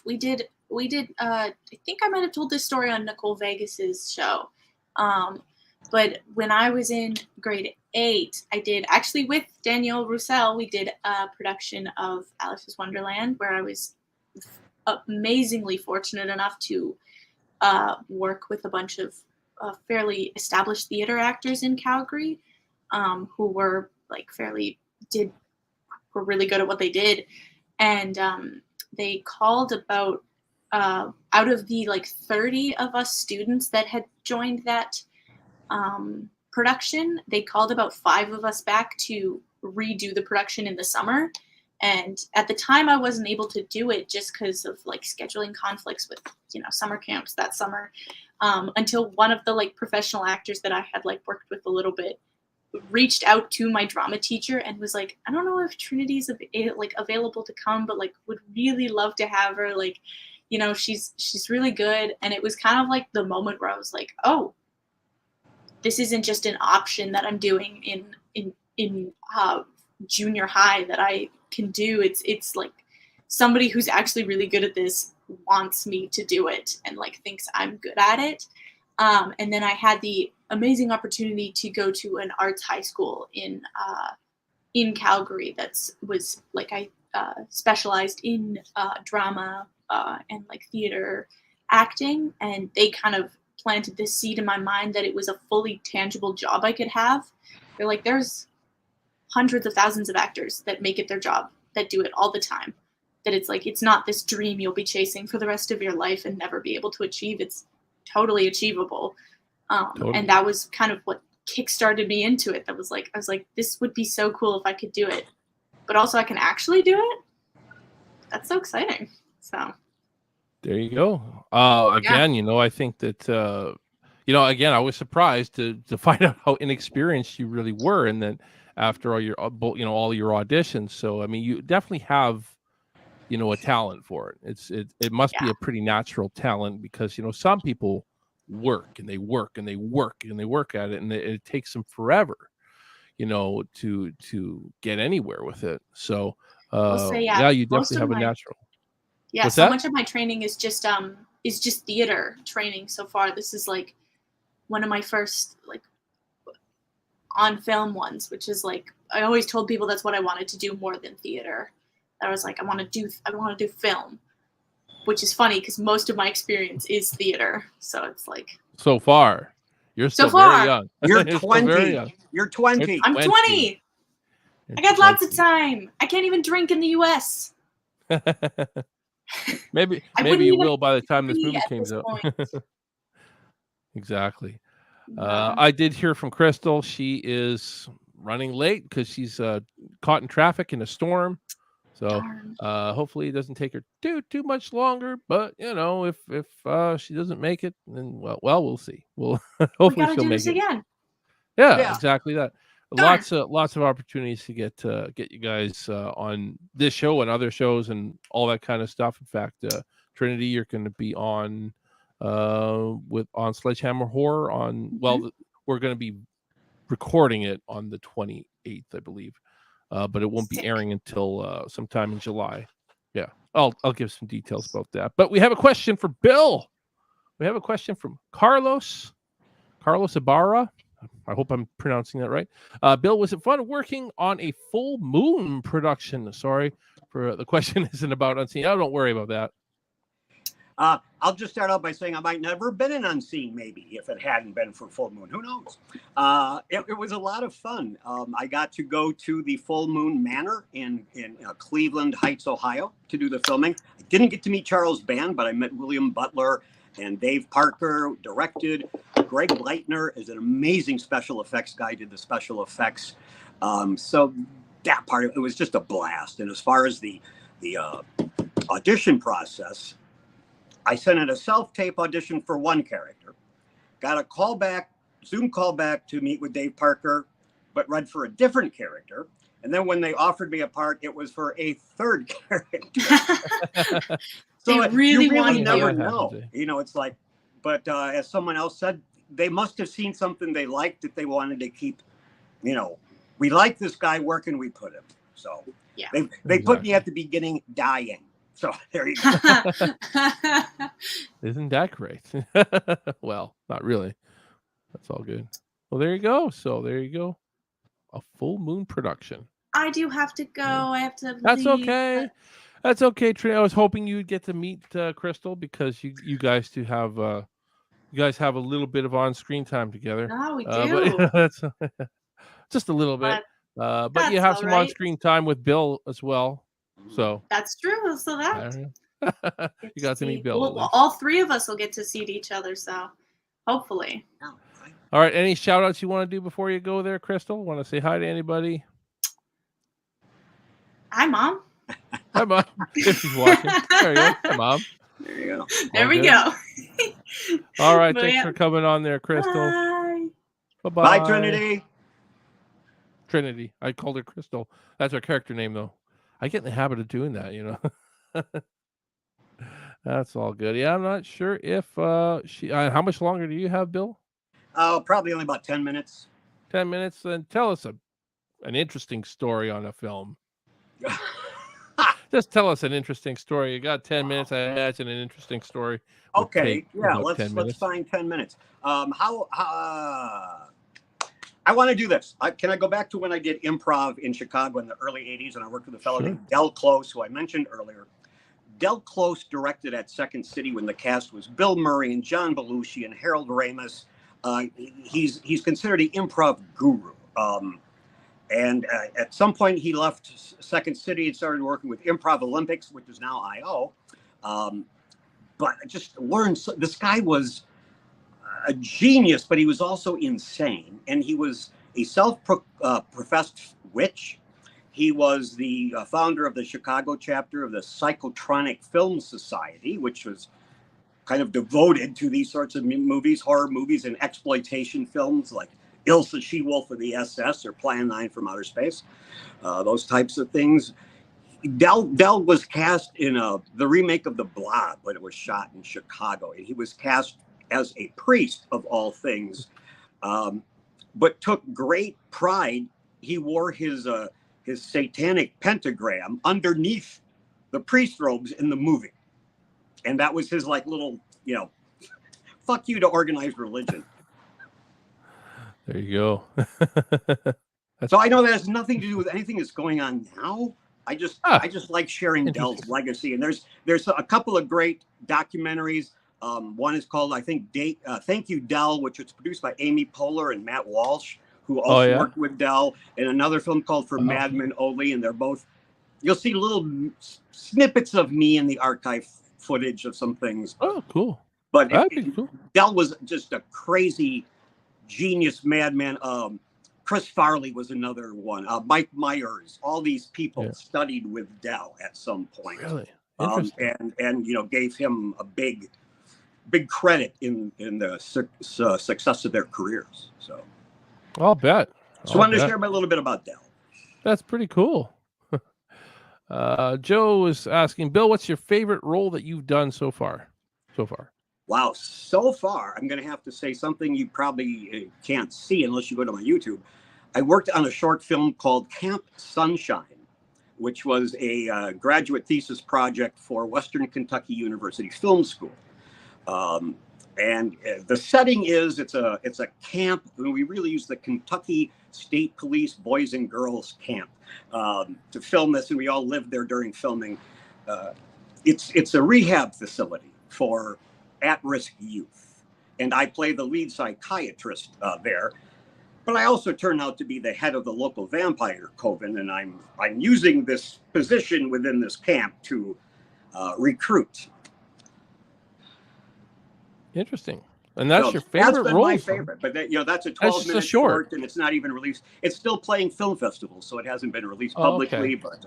we did. I think I might have told this story on Nicole Vegas's show. But when I was in grade 8, I did actually with Danielle Roussel. We did a production of Alice's Wonderland, where I was amazingly fortunate enough to work with a bunch of fairly established theater actors in Calgary, who were were really good at what they did, and they called about out of the 30 of us students that had joined that production, they called about 5 of us back to redo the production in the summer. And at the time, I wasn't able to do it just because of scheduling conflicts with summer camps that summer. Until one of the professional actors that I had worked with a little bit reached out to my drama teacher and was like, I don't know if Trinity's available to come, but would really love to have her. She's really good. And it was kind of the moment where I was like, oh, this isn't just an option that I'm doing in junior high that I can do. It's somebody who's actually really good at this wants me to do it and thinks I'm good at it. And then I had the amazing opportunity to go to an arts high school in Calgary I specialized in drama and theater acting, and they kind of planted this seed in my mind that it was a fully tangible job I could have. They're like, there's hundreds of thousands of actors that make it their job, that do it all the time. That it's not this dream you'll be chasing for the rest of your life and never be able to achieve. It's totally achievable. Totally. And that was kind of what kickstarted me into it. I was like, this would be so cool if I could do it, but also I can actually do it. That's so exciting. So there you go. Again, I think that, again, I was surprised to find out how inexperienced you really were. And then after all your all your auditions. So I mean, you definitely have a talent for it. It must be a pretty natural talent, because some people work and they work and they work and they work at it, and it takes them forever to get anywhere with it. So you definitely have a natural. Yeah, What's so that? much of my training is just theater training so far. This is like one of my first like on film ones, which is like, I always told people that's what I wanted to do more than theater. I was like, I want to do film, which is funny because most of my experience is theater. So it's like, so far, you're still very young. You're Still 20. very young. You're 20. I'm 20. I got lots of time. I can't even drink in the US. maybe you will by the time this movie comes out. Exactly. I did hear from Crystal. She is running late because she's caught in traffic in a storm. So hopefully it doesn't take her too much longer. But if she doesn't make it, then well we'll see. We'll hopefully she'll make it again. Yeah, exactly that. Darn. Lots of opportunities to get you guys on this show and other shows and all that kind of stuff. In fact, Trinity, you're going to be on on Sledgehammer Horror on we're going to be recording it on the 28th, I believe, but it won't be airing until sometime in July. Yeah, I'll give some details about that. But we have a question for Bill. We have a question from Carlos Ibarra. I hope I'm pronouncing that right. Bill, was it fun working on a full moon production? Sorry for the question isn't about Unseen. Oh, don't worry about that. I'll just start out by saying I might never have been in Unseen, maybe, if it hadn't been for Full Moon. Who knows? It was a lot of fun. I got to go to the Full Moon Manor in Cleveland Heights, Ohio, to do the filming. I didn't get to meet Charles Band, but I met William Butler and Dave Parker directed. Greg Leitner is an amazing special effects guy, did the special effects. So that part of it was just a blast. And as far as the audition process, I sent in a self-tape audition for one character, got a Zoom callback to meet with Dave Parker, but read for a different character. And then when they offered me a part, it was for a third character. So they really you never know. It's like, but as someone else said, they must have seen something they liked that they wanted to keep. We like this guy, where can we put him? So they put me at the beginning dying. So there you go. Isn't that great? Well, not really. That's all good. Well, there you go. So there you go. A Full Moon production. I do have to go. I have to. That's okay. That's okay, Trina. I was hoping you'd get to meet Crystal, because you guys do have a little bit of on-screen time together. Oh, we do. But that's just a little bit. But you have some on-screen time with Bill as well. So that's true. So that you got to meet Bill. Well, all three of us will get to see each other. So hopefully. All right. Any shout outs you want to do before you go there, Crystal? Want to say hi to anybody? Hi, Mom. Hi, Mom. If she's watching. There you go. Hi, Mom. There you go. There we go. All right. Thanks for coming on there, Crystal. Bye. Bye-bye. Bye, Trinity. Trinity. I called her Crystal. That's her character name, though. I get in the habit of doing that, That's all good. Yeah, I'm not sure if she. How much longer do you have, Bill? Probably only about 10 minutes. 10 minutes. Then tell us an interesting story on a film. Just tell us an interesting story. You got 10 minutes. I imagine an interesting story. Okay. Yeah. Let's find 10 minutes. I want to do this. Can I go back to when I did improv in Chicago in the early 80s, and I worked with a fellow named Del Close, who I mentioned earlier. Del Close directed at Second City when the cast was Bill Murray and John Belushi and Harold Ramis. He's considered an improv guru. And at some point, he left Second City and started working with Improv Olympics, which is now I.O. But I just learned, this guy was a genius, but he was also insane. And he was a self-professed witch. He was the founder of the Chicago chapter of the Psychotronic Film Society, which was kind of devoted to these sorts of movies, horror movies and exploitation films like Ilsa She-Wolf of the SS or Plan 9 from Outer Space, those types of things. Del was cast in the remake of The Blob when it was shot in Chicago, and he was cast as a priest of all things, but took great pride. He wore his satanic pentagram underneath the priest robes in the movie, and that was his like little, fuck you to organized religion. There you go. So I know that has nothing to do with anything that's going on now. I just like sharing Del's legacy, and there's a couple of great documentaries. One is called, I think, Thank You, Del, which was produced by Amy Poehler and Matt Walsh, who also worked with Del, and another film called For Madmen Only, and they're both, you'll see little snippets of me in the archive footage of some things. Oh, cool. But cool. Del was just a crazy genius madman. Chris Farley was another one. Mike Myers. All these people studied with Del at some point. Really? And gave him a big credit in the success of their careers. So I'll bet. I wanted to share a little bit about Del. That's pretty cool. Joe is asking, Bill, what's your favorite role that you've done so far? Wow. So far, I'm going to have to say something you probably can't see unless you go to my YouTube. I worked on a short film called Camp Sunshine, which was a graduate thesis project for Western Kentucky University Film School. And the setting is it's a camp, and we really use the Kentucky State Police Boys and Girls Camp to film this, and we all lived there during filming. It's a rehab facility for at-risk youth, and I play the lead psychiatrist there. But I also turn out to be the head of the local vampire coven, and I'm using this position within this camp to recruit. Interesting. And that's your favorite that's been role? My favorite, but that's a 12-minute short, and it's not even released. It's still playing film festivals, so it hasn't been released publicly. But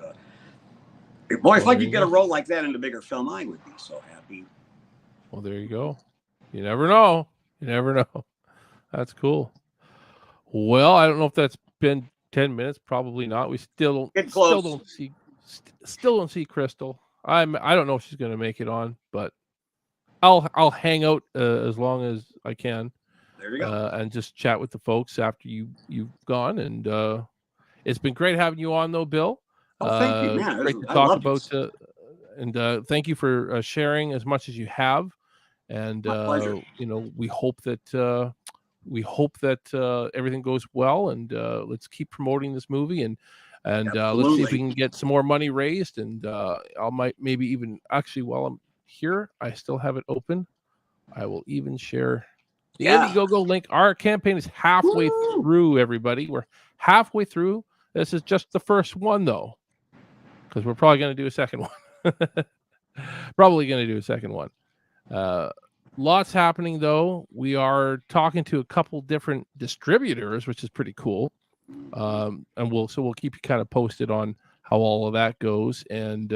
boy, if I could get a role like that in a bigger film, I would be so happy. Well, there you go. You never know. That's cool. Well, I don't know if that's been 10 minutes. Probably not. We still don't see Crystal. I don't know if she's going to make it on, but I'll hang out as long as I can. There you go. And just chat with the folks after you've gone. And it's been great having you on, though, Bill. Thank you, man. Great to talk about. And thank you for sharing as much as you have. And we hope that everything goes well. And let's keep promoting this movie. And let's see if we can get some more money raised. And maybe even actually while I'm here, I still have it open. I will even share the Indiegogo link. Our campaign is halfway through, everybody. We're halfway through. This is just the first one, though, because we're probably going to do a second one. Lots happening, though. We are talking to a couple different distributors, which is pretty cool. And we'll keep you kind of posted on how all of that goes. And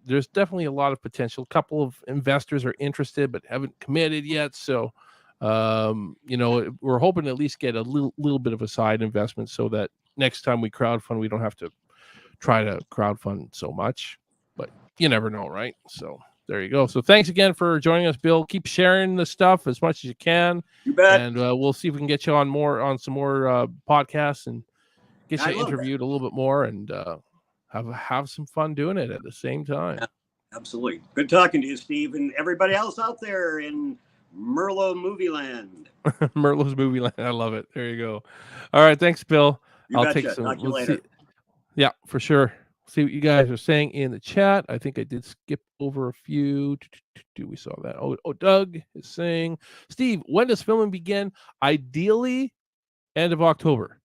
there's definitely a lot of potential. A couple of investors are interested but haven't committed yet. So, we're hoping to at least get a little bit of a side investment so that next time we crowdfund, we don't have to try to crowdfund so much. But you never know, right? So there you go. So thanks again for joining us, Bill. Keep sharing the stuff as much as you can. You bet. And we'll see if we can get you on some more podcasts and get you interviewed a little bit more and have some fun doing it at the same time. Yeah, absolutely. Good talking to you, Steve, and everybody else out there in Merlo Movie Land. Merlo's Movie Land. I love it. There you go. All right. Thanks, Bill. I'll take some. Talk to you later. Yeah, for sure. See what you guys are saying in the chat. I think I did skip over a few. We saw that. Oh, Doug is saying, Steve, when does filming begin? Ideally, end of October.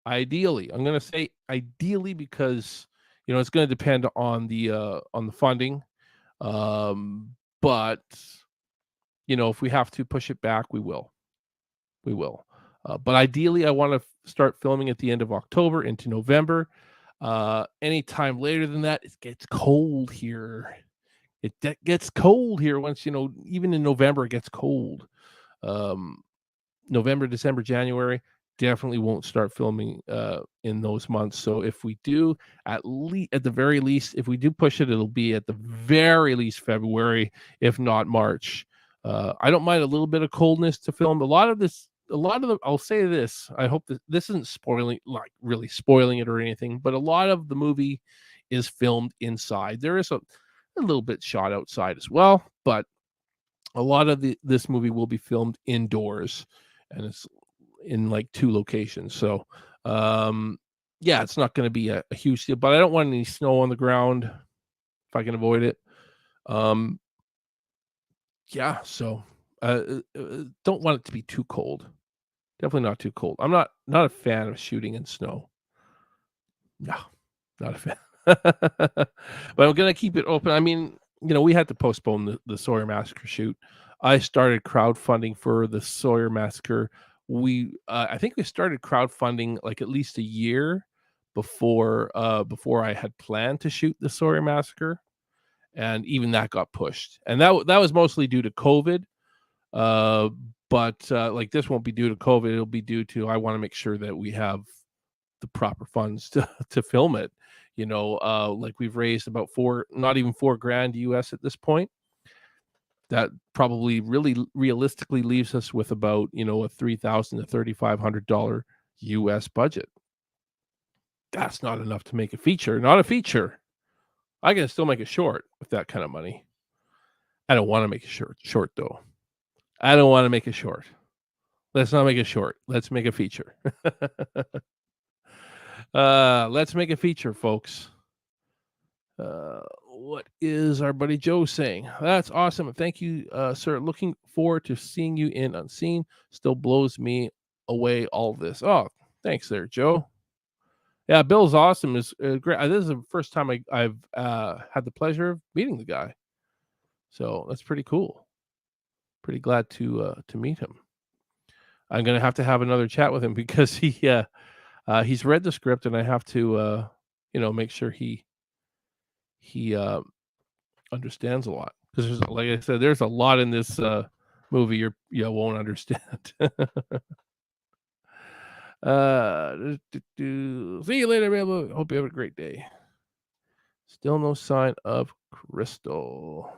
Ideally. I'm going to say ideally because it's going to depend on the funding. But if we have to push it back, we will. But ideally, I want to start filming at the end of October into November. Anytime later than that, it gets cold here. It gets cold here once, even in November, it gets cold. November, December, January, definitely won't start filming in those months. So if we do, at the very least, if we do push it, it'll be at the very least February, if not March. I don't mind a little bit of coldness to film. A lot of the, I'll say this, I hope that this isn't spoiling, like really spoiling it or anything, but a lot of the movie is filmed inside. There is a little bit shot outside as well, but a lot of this movie will be filmed indoors, and it's in like 2 locations. So yeah, it's not going to be a huge deal, but I don't want any snow on the ground if I can avoid it. Yeah, so don't want it to be too cold. Definitely not too cold. I'm not a fan of shooting in snow. No, not a fan. But I'm gonna keep it open. I mean, we had to postpone the Sawyer Massacre shoot. I started crowdfunding for the Sawyer Massacre. I think we started crowdfunding like at least a year before I had planned to shoot the Sawyer Massacre, and even that got pushed. And that was mostly due to COVID. But like this won't be due to COVID. It'll be due to, I want to make sure that we have the proper funds to film it. Like we've raised about not even $4,000 US at this point. That probably really realistically leaves us with about, a $3,000 to $3,500 US budget. That's not enough to make a feature. Not a feature. I can still make a short with that kind of money. I don't want to make a short though. I don't want to make a short. Let's not make a short. Let's make a feature. Let's make a feature, folks. What is our buddy Joe saying? That's awesome. Thank you, sir. Looking forward to seeing you in Unseen. Still blows me away, all this. Oh, thanks there, Joe. Yeah, Bill's awesome. Is great. This is the first time I've had the pleasure of meeting the guy. So that's pretty cool. Pretty glad to meet him. I'm gonna have to have another chat with him because he's read the script, and I have to make sure he understands a lot, because like I said, there's a lot in this movie you won't understand. See you later, man. Hope you have a great day. Still no sign of Crystal.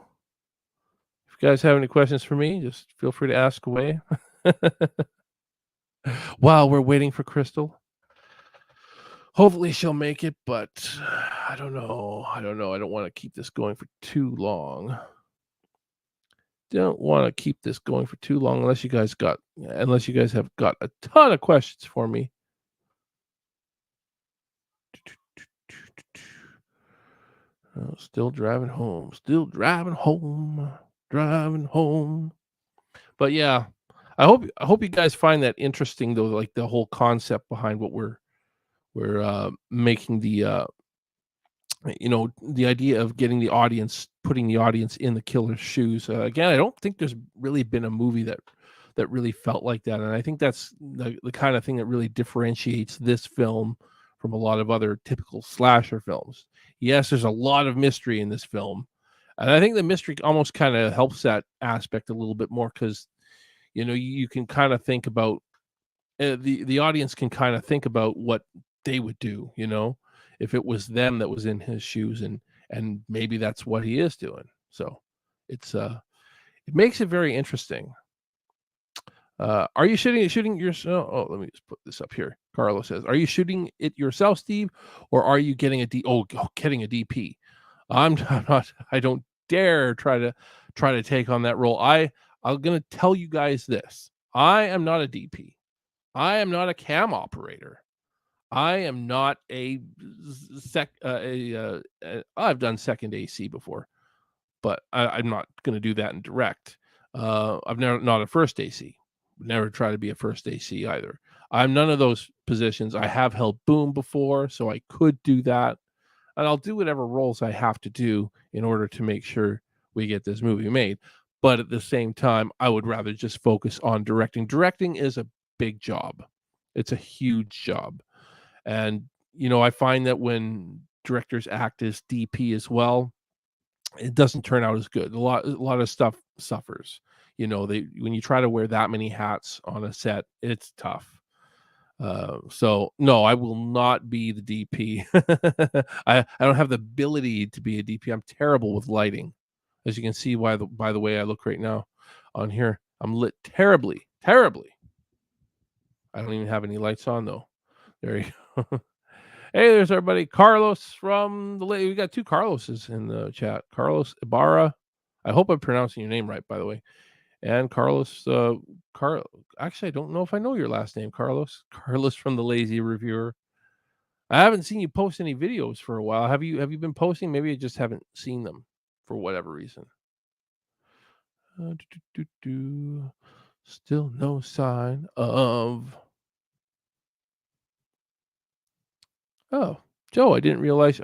If you guys have any questions for me, just feel free to ask away. While we're waiting for Crystal, hopefully she'll make it, but I don't know. I don't want to keep this going for too long. Don't want to keep this going for too long unless you guys have got a ton of questions for me. Still driving home. But yeah, I hope you guys find that interesting though, like the whole concept behind what we're making, the the idea of getting the audience, putting the audience in the killer's shoes. Again, I don't think there's really been a movie that really felt like that, and I think that's the kind of thing that really differentiates this film from a lot of other typical slasher films. Yes, there's a lot of mystery in this film, and I think the mystery almost kind of helps that aspect a little bit more, because you can kind of think about the audience can kind of think about what they would do, if it was them that was in his shoes, and maybe that's what he is doing. So it makes it very interesting. Are you shooting yourself? Oh, let me just put this up here. Carlos says, are you shooting it yourself, Steve, or are you getting getting a DP? I'm not. I don't dare try to take on that role. I'm gonna tell you guys this. I am not a DP. I am not a cam operator. I am not I've done second AC before, but I'm not going to do that in direct. I've not a first AC. Never try to be a first AC either. I'm none of those positions. I have held boom before, so I could do that, and I'll do whatever roles I have to do in order to make sure we get this movie made. But at the same time, I would rather just focus on directing. Directing is a big job. It's a huge job. And, I find that when directors act as DP as well, it doesn't turn out as good. A lot of stuff suffers. you know, when you try to wear that many hats on a set, it's tough. So no, I will not be the DP. I don't have the ability to be a DP. I'm terrible with lighting, as you can see by the way I look right now on here. I'm lit terribly. I don't even have any lights on though. There you go. Hey, there's our buddy Carlos from the lady. We got two Carloses in the chat. Carlos Ibarra. I hope I'm pronouncing your name right, by the way. And Carlos, actually, I don't know if I know your last name, Carlos. Carlos from the Lazy Reviewer. I haven't seen you post any videos for a while. Have you been posting? Maybe I just haven't seen them for whatever reason. Still no sign of. Oh, Joe, I didn't realize.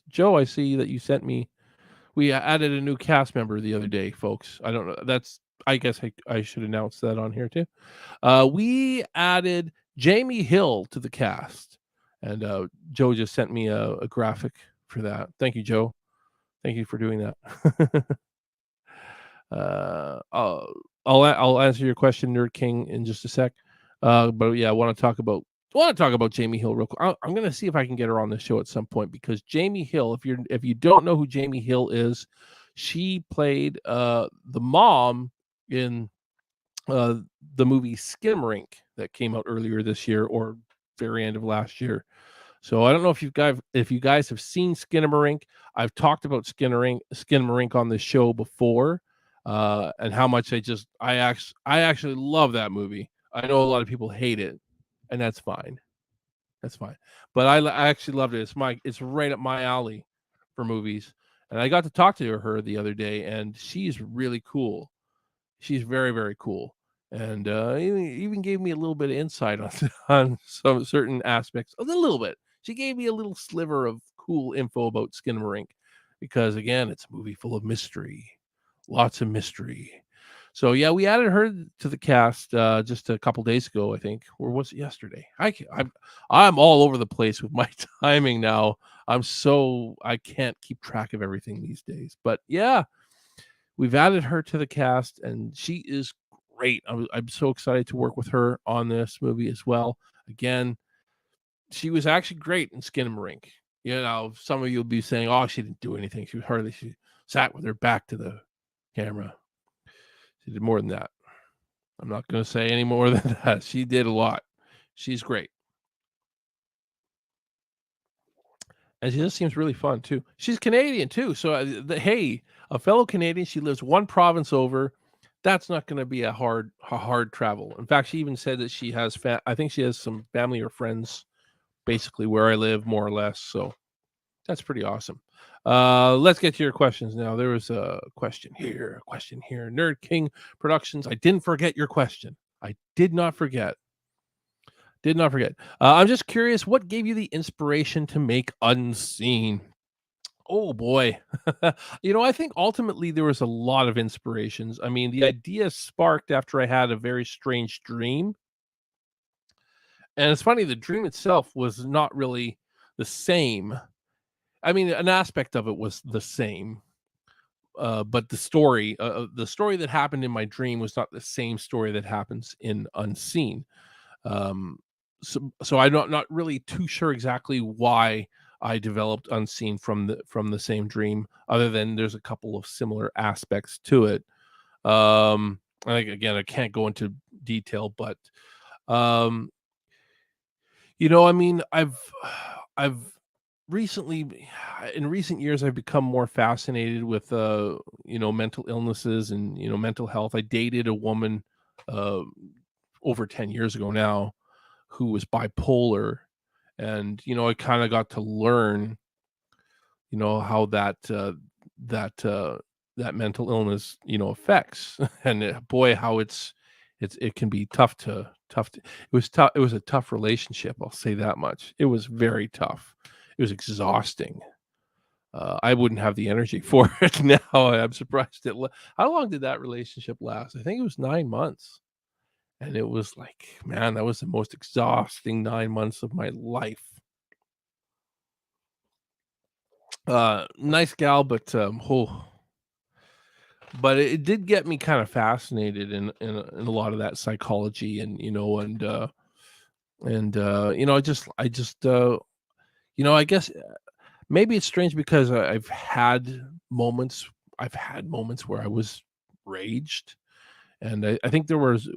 Joe, I see that you sent me. We added a new cast member the other day, folks. I don't know. I guess I should announce that on here too. We added Jamie Hill to the cast, and Joe just sent me a graphic for that. Thank you, Joe. Thank you for doing that. I'll answer your question, Nerd King, in just a sec. But yeah, I want to talk about Jamie Hill real quick. I'm going to see if I can get her on the show at some point, because Jamie Hill, if you don't know who Jamie Hill is, she played the mom in the movie Skinamarink that came out earlier this year or very end of last year. So I don't know if you guys have seen Skinamarink. I've talked about Skinamarink on this show before, and how much I actually love that movie. I know a lot of people hate it, and that's fine. That's fine. But I actually loved it. It's right up my alley for movies. And I got to talk to her the other day, and she's really cool. She's very, very cool. And even gave me a little bit of insight on some certain aspects. A little bit. She gave me a little sliver of cool info about Skinamarink, because, again, it's a movie full of mystery. Lots of mystery. So, yeah, we added her to the cast just a couple days ago, I think. Or was it yesterday? I'm all over the place with my timing now. I can't keep track of everything these days. But, yeah, we've added her to the cast, and she is great. I'm so excited to work with her on this movie as well. Again, she was actually great in Skinamarink. You know, some of you will be saying, "Oh, she didn't do anything. She sat with her back to the camera." She did more than that. I'm not going to say any more than that. She did a lot. She's great. And she just seems really fun, too. She's Canadian, too. So, hey, a fellow Canadian, she lives one province over. That's not going to be a hard travel. In fact, she even said that she has, I think she has some family or friends basically where I live, more or less. So that's pretty awesome. Let's get to your questions now. There was a question here. Nerd King Productions. I didn't forget your question. I did not forget. I'm just curious, what gave you the inspiration to make Unseen? Oh boy. I think ultimately there was a lot of inspirations. I mean, the idea sparked after I had a very strange dream. And it's funny, the dream itself was not really the same. I mean, an aspect of it was the same. But the story that happened in my dream was not the same story that happens in Unseen. So I'm not really too sure exactly why I developed Unseen from the same dream, other than there's a couple of similar aspects to it. Again, I can't go into detail, but I mean, I've recently, in recent years, I've become more fascinated with mental illnesses and mental health. I dated a woman over 10 years ago now who was bipolar, and I kind of got to learn how that mental illness affects, and boy, how it can be tough to it was a tough relationship, I'll say that much. It was very tough. It was exhausting. I wouldn't have the energy for it now. I'm surprised how long did that relationship last? I think it was 9 months. And it was like, man, that was the most exhausting 9 months of my life. Nice gal, but but it did get me kind of fascinated in a lot of that psychology, and I guess maybe it's strange because I've had moments. I've had moments where I was raged, and I think there was.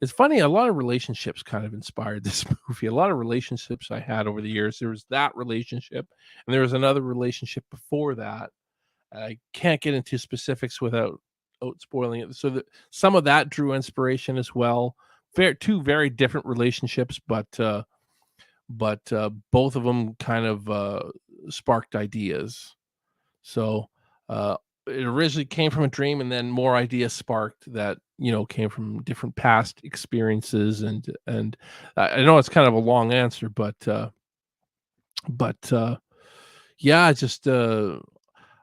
It's funny. A lot of relationships kind of inspired this movie. A lot of relationships I had over the years. There was that relationship, and there was another relationship before that. I can't get into specifics without spoiling it. So that some of that drew inspiration as well. Two very different relationships, but both of them kind of sparked ideas. So it originally came from a dream, and then more ideas sparked that came from different past experiences. And I know it's kind of a long answer, but yeah, just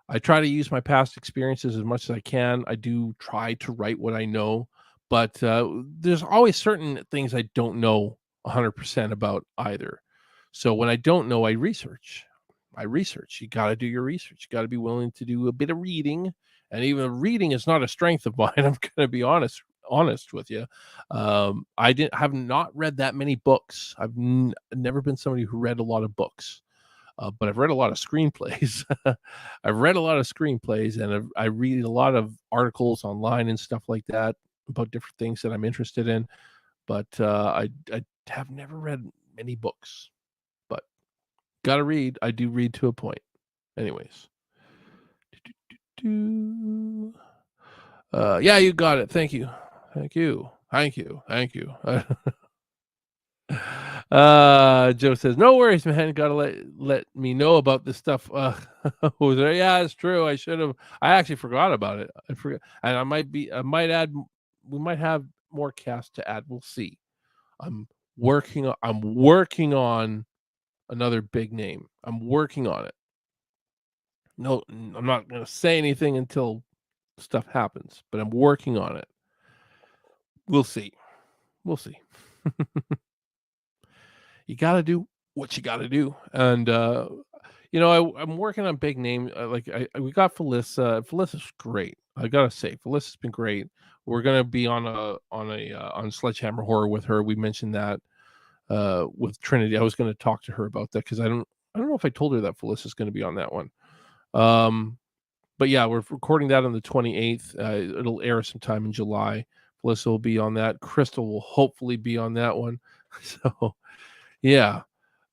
I try to use my past experiences as much as I can. I do try to write what I know, but there's always certain things I don't know 100% about either. So when I don't know, I research. You got to do your research. You got to be willing to do a bit of reading, and even reading is not a strength of mine. I'm going to be honest with you. Have not read that many books. I've never been somebody who read a lot of books. But I've read a lot of screenplays. And I read a lot of articles online and stuff like that about different things that I'm interested in. But I have never read many books. But gotta read. I do read to a point. Anyways. Yeah, you got it. Thank you. Joe says, no worries, man. Gotta let me know about this stuff. Jose, yeah, it's true. I actually forgot about it. I forgot, and I might add, we might have more cast to add. We'll see. I'm working on another big name. I'm working on it. No, I'm not gonna say anything until stuff happens, but I'm working on it. We'll see. You got to do what you got to do. And, I'm working on big name. We got Felissa. Felissa's great. I got to say, Felissa's been great. We're going to be on Sledgehammer Horror with her. We mentioned that, with Trinity. I was going to talk to her about that, because I don't know if I told her that Felissa's going to be on that one. But yeah, we're recording that on the 28th. It'll air sometime in July. Felissa will be on that. Crystal will hopefully be on that one. So, yeah.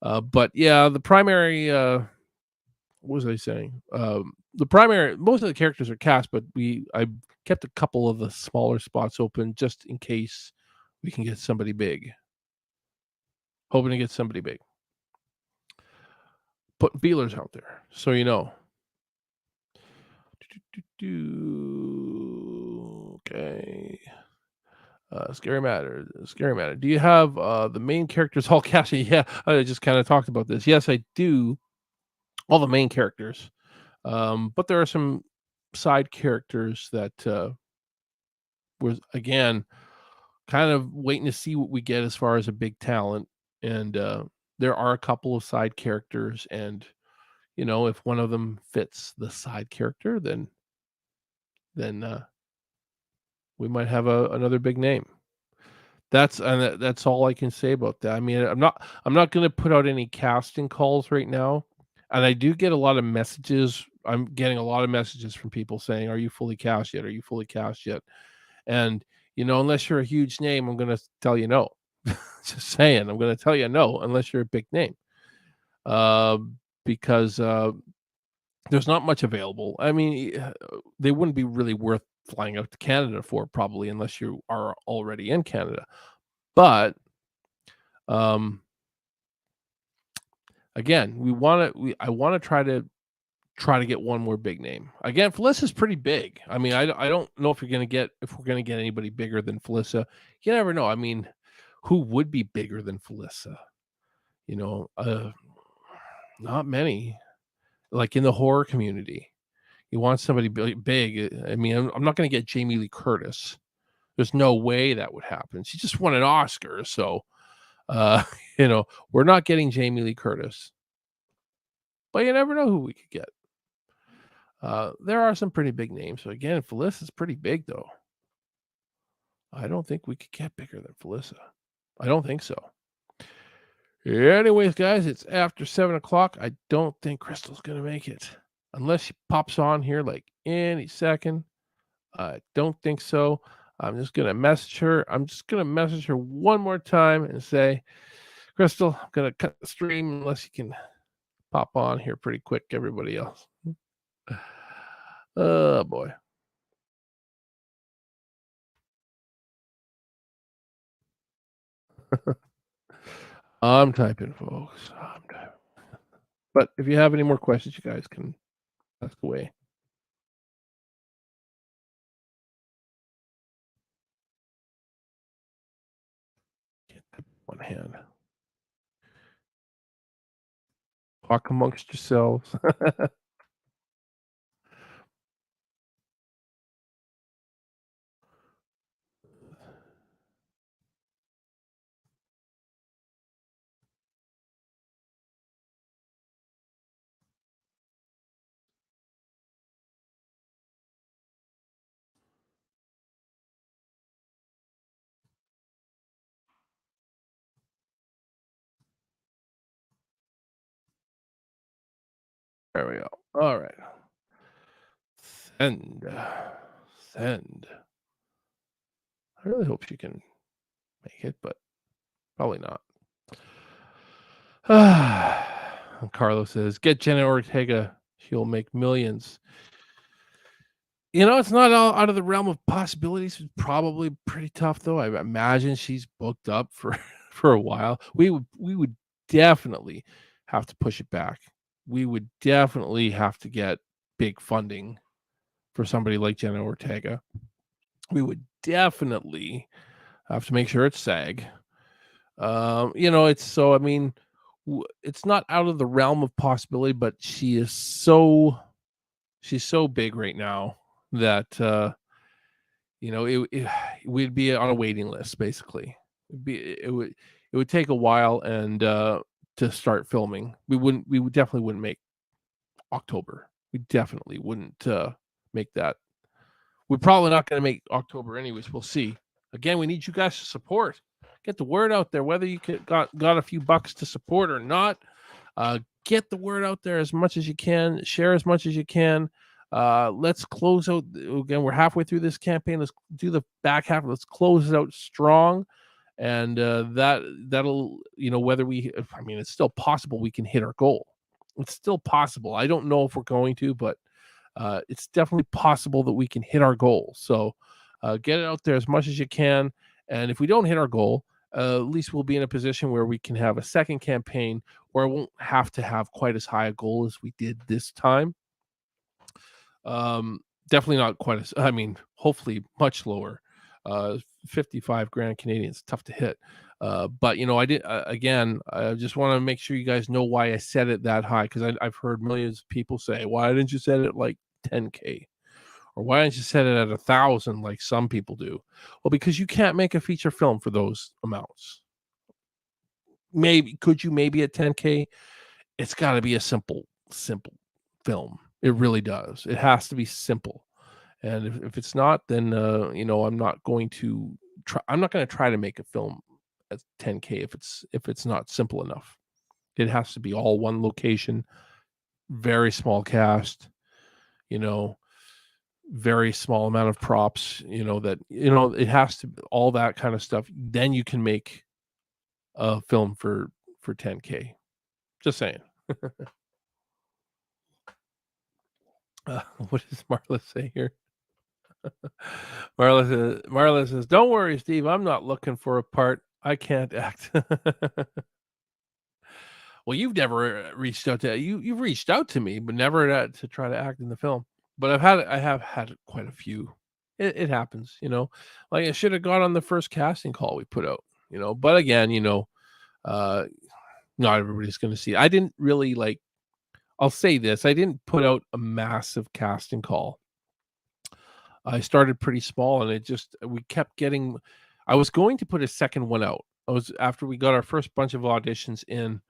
But yeah, the primary, what was I saying? Most of the characters are cast, but I kept a couple of the smaller spots open just in case we can get somebody big. Hoping to get somebody big. Putting feelers out there, so you know. Okay. Scary matter. Do you have the main characters all casted? Yeah, I just kind of talked about this. Yes, I do. All the main characters, but there are some side characters that was, again, kind of waiting to see what we get as far as a big talent. And there are a couple of side characters, and if one of them fits the side character, then we might have another big name. That's all I can say about that. I mean, I'm not going to put out any casting calls right now, and I do get a lot of messages. I'm getting a lot of messages from people saying, "Are you fully cast yet? Are you fully cast yet?" And unless you're a huge name, I'm going to tell you no. Just saying, I'm going to tell you no unless you're a big name, because there's not much available. I mean, they wouldn't be really worth flying out to Canada for, probably, unless you are already in Canada. But again, I want to try to get one more big name. Again, Felissa's pretty big. I mean, I don't know if we're gonna get anybody bigger than Felissa. You never know. I mean, who would be bigger than Felissa? Not many. Like in the horror community, you want somebody big. I mean, I'm not going to get Jamie Lee Curtis. There's no way that would happen. She just won an Oscar, so we're not getting Jamie Lee Curtis. But you never know who we could get. There are some pretty big names. So again, Felicia's pretty big though. I don't think we could get bigger than Felicia. I don't think so. Anyways, guys, it's after 7 o'clock. I don't think Crystal's gonna make it unless she pops on here like any second. I don't think so. I'm just gonna message her. I'm just gonna message her one more time and say, Crystal, I'm gonna cut the stream unless you can pop on here pretty quick. Everybody else. Oh boy. I'm typing, folks. I'm typing. But if you have any more questions, you guys can ask away. Can't type with one hand. Talk amongst yourselves. There we go. All right. Send. Send. I really hope she can make it, but probably not. Carlos says, get Jenna Ortega. She'll make millions. It's not all out of the realm of possibilities. It's probably pretty tough, though. I imagine she's booked up for, for a while. We would definitely have to push it back. We would definitely have to get big funding for somebody like Jenna Ortega. We would definitely have to make sure it's SAG. It's so, I mean, it's not out of the realm of possibility, but she's so big right now that we'd be on a waiting list basically. It would take a while and to start filming. We definitely wouldn't make October. We definitely wouldn't make that. We're probably not going to make October anyways. We'll see. Again, we need you guys to support. Get the word out there, whether you got a few bucks to support or not. Get the word out there as much as you can. Share as much as you can. Let's close out. Again, we're halfway through this campaign. Let's do the back half. Let's close it out strong. And that'll, whether it's still possible we can hit our goal. It's still possible. I don't know if we're going to, but it's definitely possible that we can hit our goal. So get it out there as much as you can. And if we don't hit our goal, at least we'll be in a position where we can have a second campaign where I won't have to have quite as high a goal as we did this time. Definitely not quite as, hopefully much lower. 55 grand Canadian is tough to hit. But I just want to make sure you guys know why I set it that high, because I've heard millions of people say, why didn't you set it like 10K? Or why didn't you set it at 1,000 like some people do? Well, because you can't make a feature film for those amounts. Could you maybe at 10K? It's got to be a simple film. It really does. It has to be simple. And if it's not, then I'm not going to try. I'm not going to try to make a film at 10K if it's not simple enough. It has to be all one location, very small cast, very small amount of props, it has to, all that kind of stuff. Then you can make a film for 10K. Just saying. What does Marla say here? Marla says, don't worry, Steve, I'm not looking for a part. I can't act. Well, you've never reached out to you've reached out to me, but never to try to act in the film. But I have had quite a few. It happens, like I should have gone on the first casting call we put out, but again, not everybody's going to see it. I didn't really I'll say this. I didn't put out a massive casting call. I started pretty small, and we kept getting, I was going to put a second one out. After we got our first bunch of auditions in,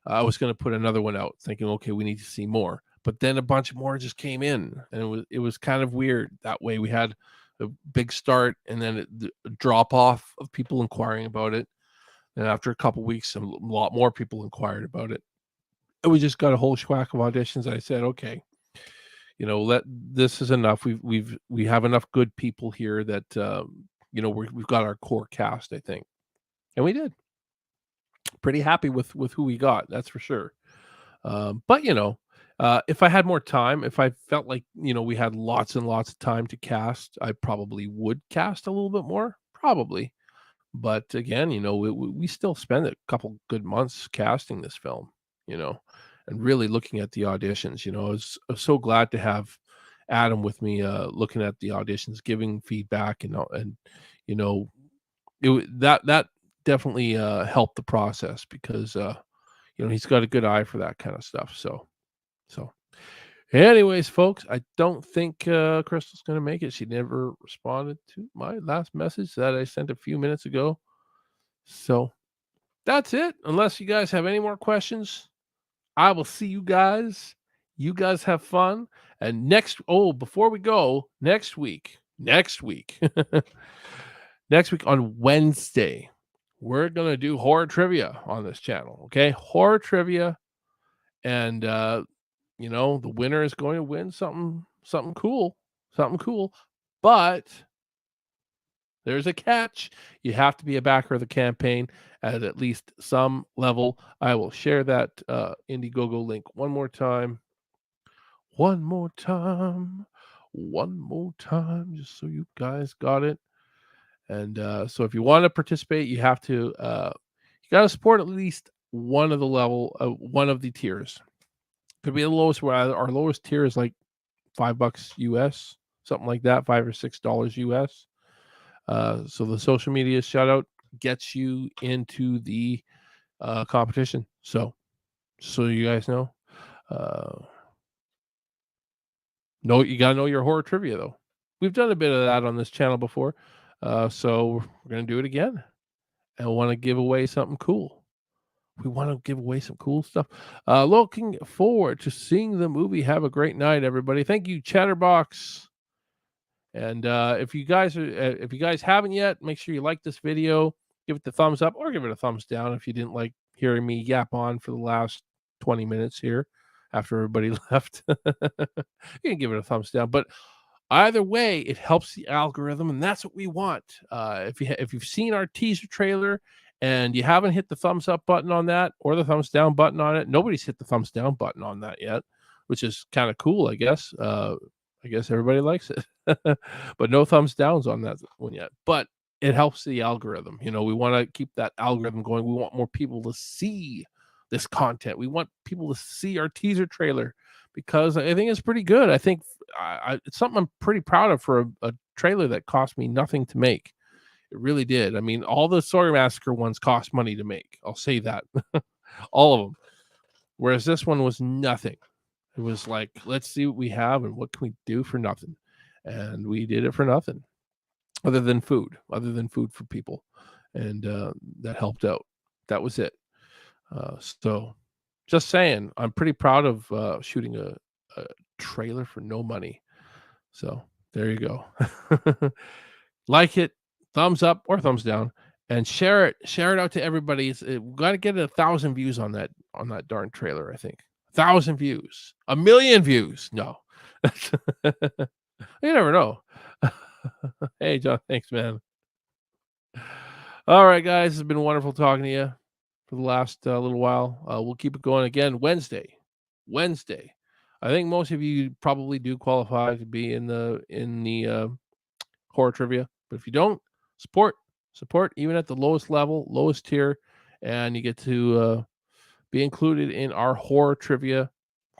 I was going to put another one out thinking, okay, we need to see more. but then a bunch more just came in, and it was kind of weird that way. We had a big start, and then a drop off of people inquiring about it. And after a couple weeks, a lot more people inquired about it. And we just got a whole schwack of auditions. I said, okay, this is enough. We have enough good people here that we've got our core cast, I think, and we did. Pretty happy with who we got, that's for sure. But if I had more time, if I felt like we had lots and lots of time to cast, I probably would cast a little bit more, probably. But again, we still spend a couple good months casting this film, and really looking at the auditions. I was so glad to have Adam with me, looking at the auditions, giving feedback, and that definitely helped the process, because he's got a good eye for that kind of stuff. So anyways, folks, I don't think Crystal's going to make it. She never responded to my last message that I sent a few minutes ago. So that's it. Unless you guys have any more questions, I will see you guys. You guys have fun. And before we go, next week, next week on Wednesday, we're going to do horror trivia on this channel. Okay. Horror trivia. And, the winner is going to win something cool, but there's a catch. You have to be a backer of the campaign at least some level. I will share that Indiegogo link one more time, just so you guys got it. And so if you want to participate, you have to you got to support at least one of the tiers. Could be the lowest. Where our lowest tier is like $5 US, something like that, $5 or $6 US. So the social media shout out gets you into the competition. So you guys know. You gotta know your horror trivia though. We've done a bit of that on this channel before. So we're gonna do it again. And we want to give away something cool. We want to give away some cool stuff. Looking forward to seeing the movie. Have a great night, everybody. Thank you, Chatterbox. And if you guys haven't yet, make sure you like this video, give it the thumbs up, or give it a thumbs down if you didn't like hearing me yap on for the last 20 minutes here after everybody left. You can give it a thumbs down, but either way, it helps the algorithm, and that's what we want. If you've seen our teaser trailer and you haven't hit the thumbs up button on that or the thumbs down button on it, nobody's hit the thumbs down button on that yet, which is kind of cool, I guess. I guess everybody likes it, but no thumbs downs on that one yet. But it helps the algorithm. We want to keep that algorithm going. We want more people to see this content. We want people to see our teaser trailer, because I think it's pretty good. I think it's something I'm pretty proud of for a trailer that cost me nothing to make. It really did. I mean, all the SAWYER Massacre ones cost money to make. I'll say that. All of them. Whereas this one was nothing. It was like, let's see what we have and what can we do for nothing. And we did it for nothing. Other than food for people. And that helped out. That was it. So just saying, I'm pretty proud of shooting a trailer for no money. So there you go. Like it, thumbs up or thumbs down, and share it out to everybody. We've got to get 1,000 views on that darn trailer. I think 1,000 views, 1,000,000 views. No, you never know. Hey, John, thanks, man. All right, guys, it's been wonderful talking to you for the last little while. We'll keep it going again Wednesday. I think most of you probably do qualify to be in the horror trivia, but if you don't, support even at the lowest level, lowest tier, and you get to be included in our horror trivia. Of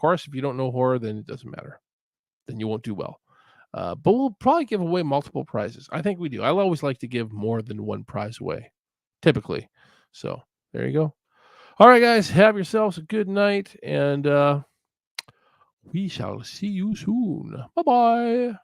course, if you don't know horror, then it doesn't matter. Then you won't do well. But we'll probably give away multiple prizes. I think we do. I always like to give more than one prize away, typically. So there you go. All right, guys, have yourselves a good night, and we shall see you soon. Bye-bye.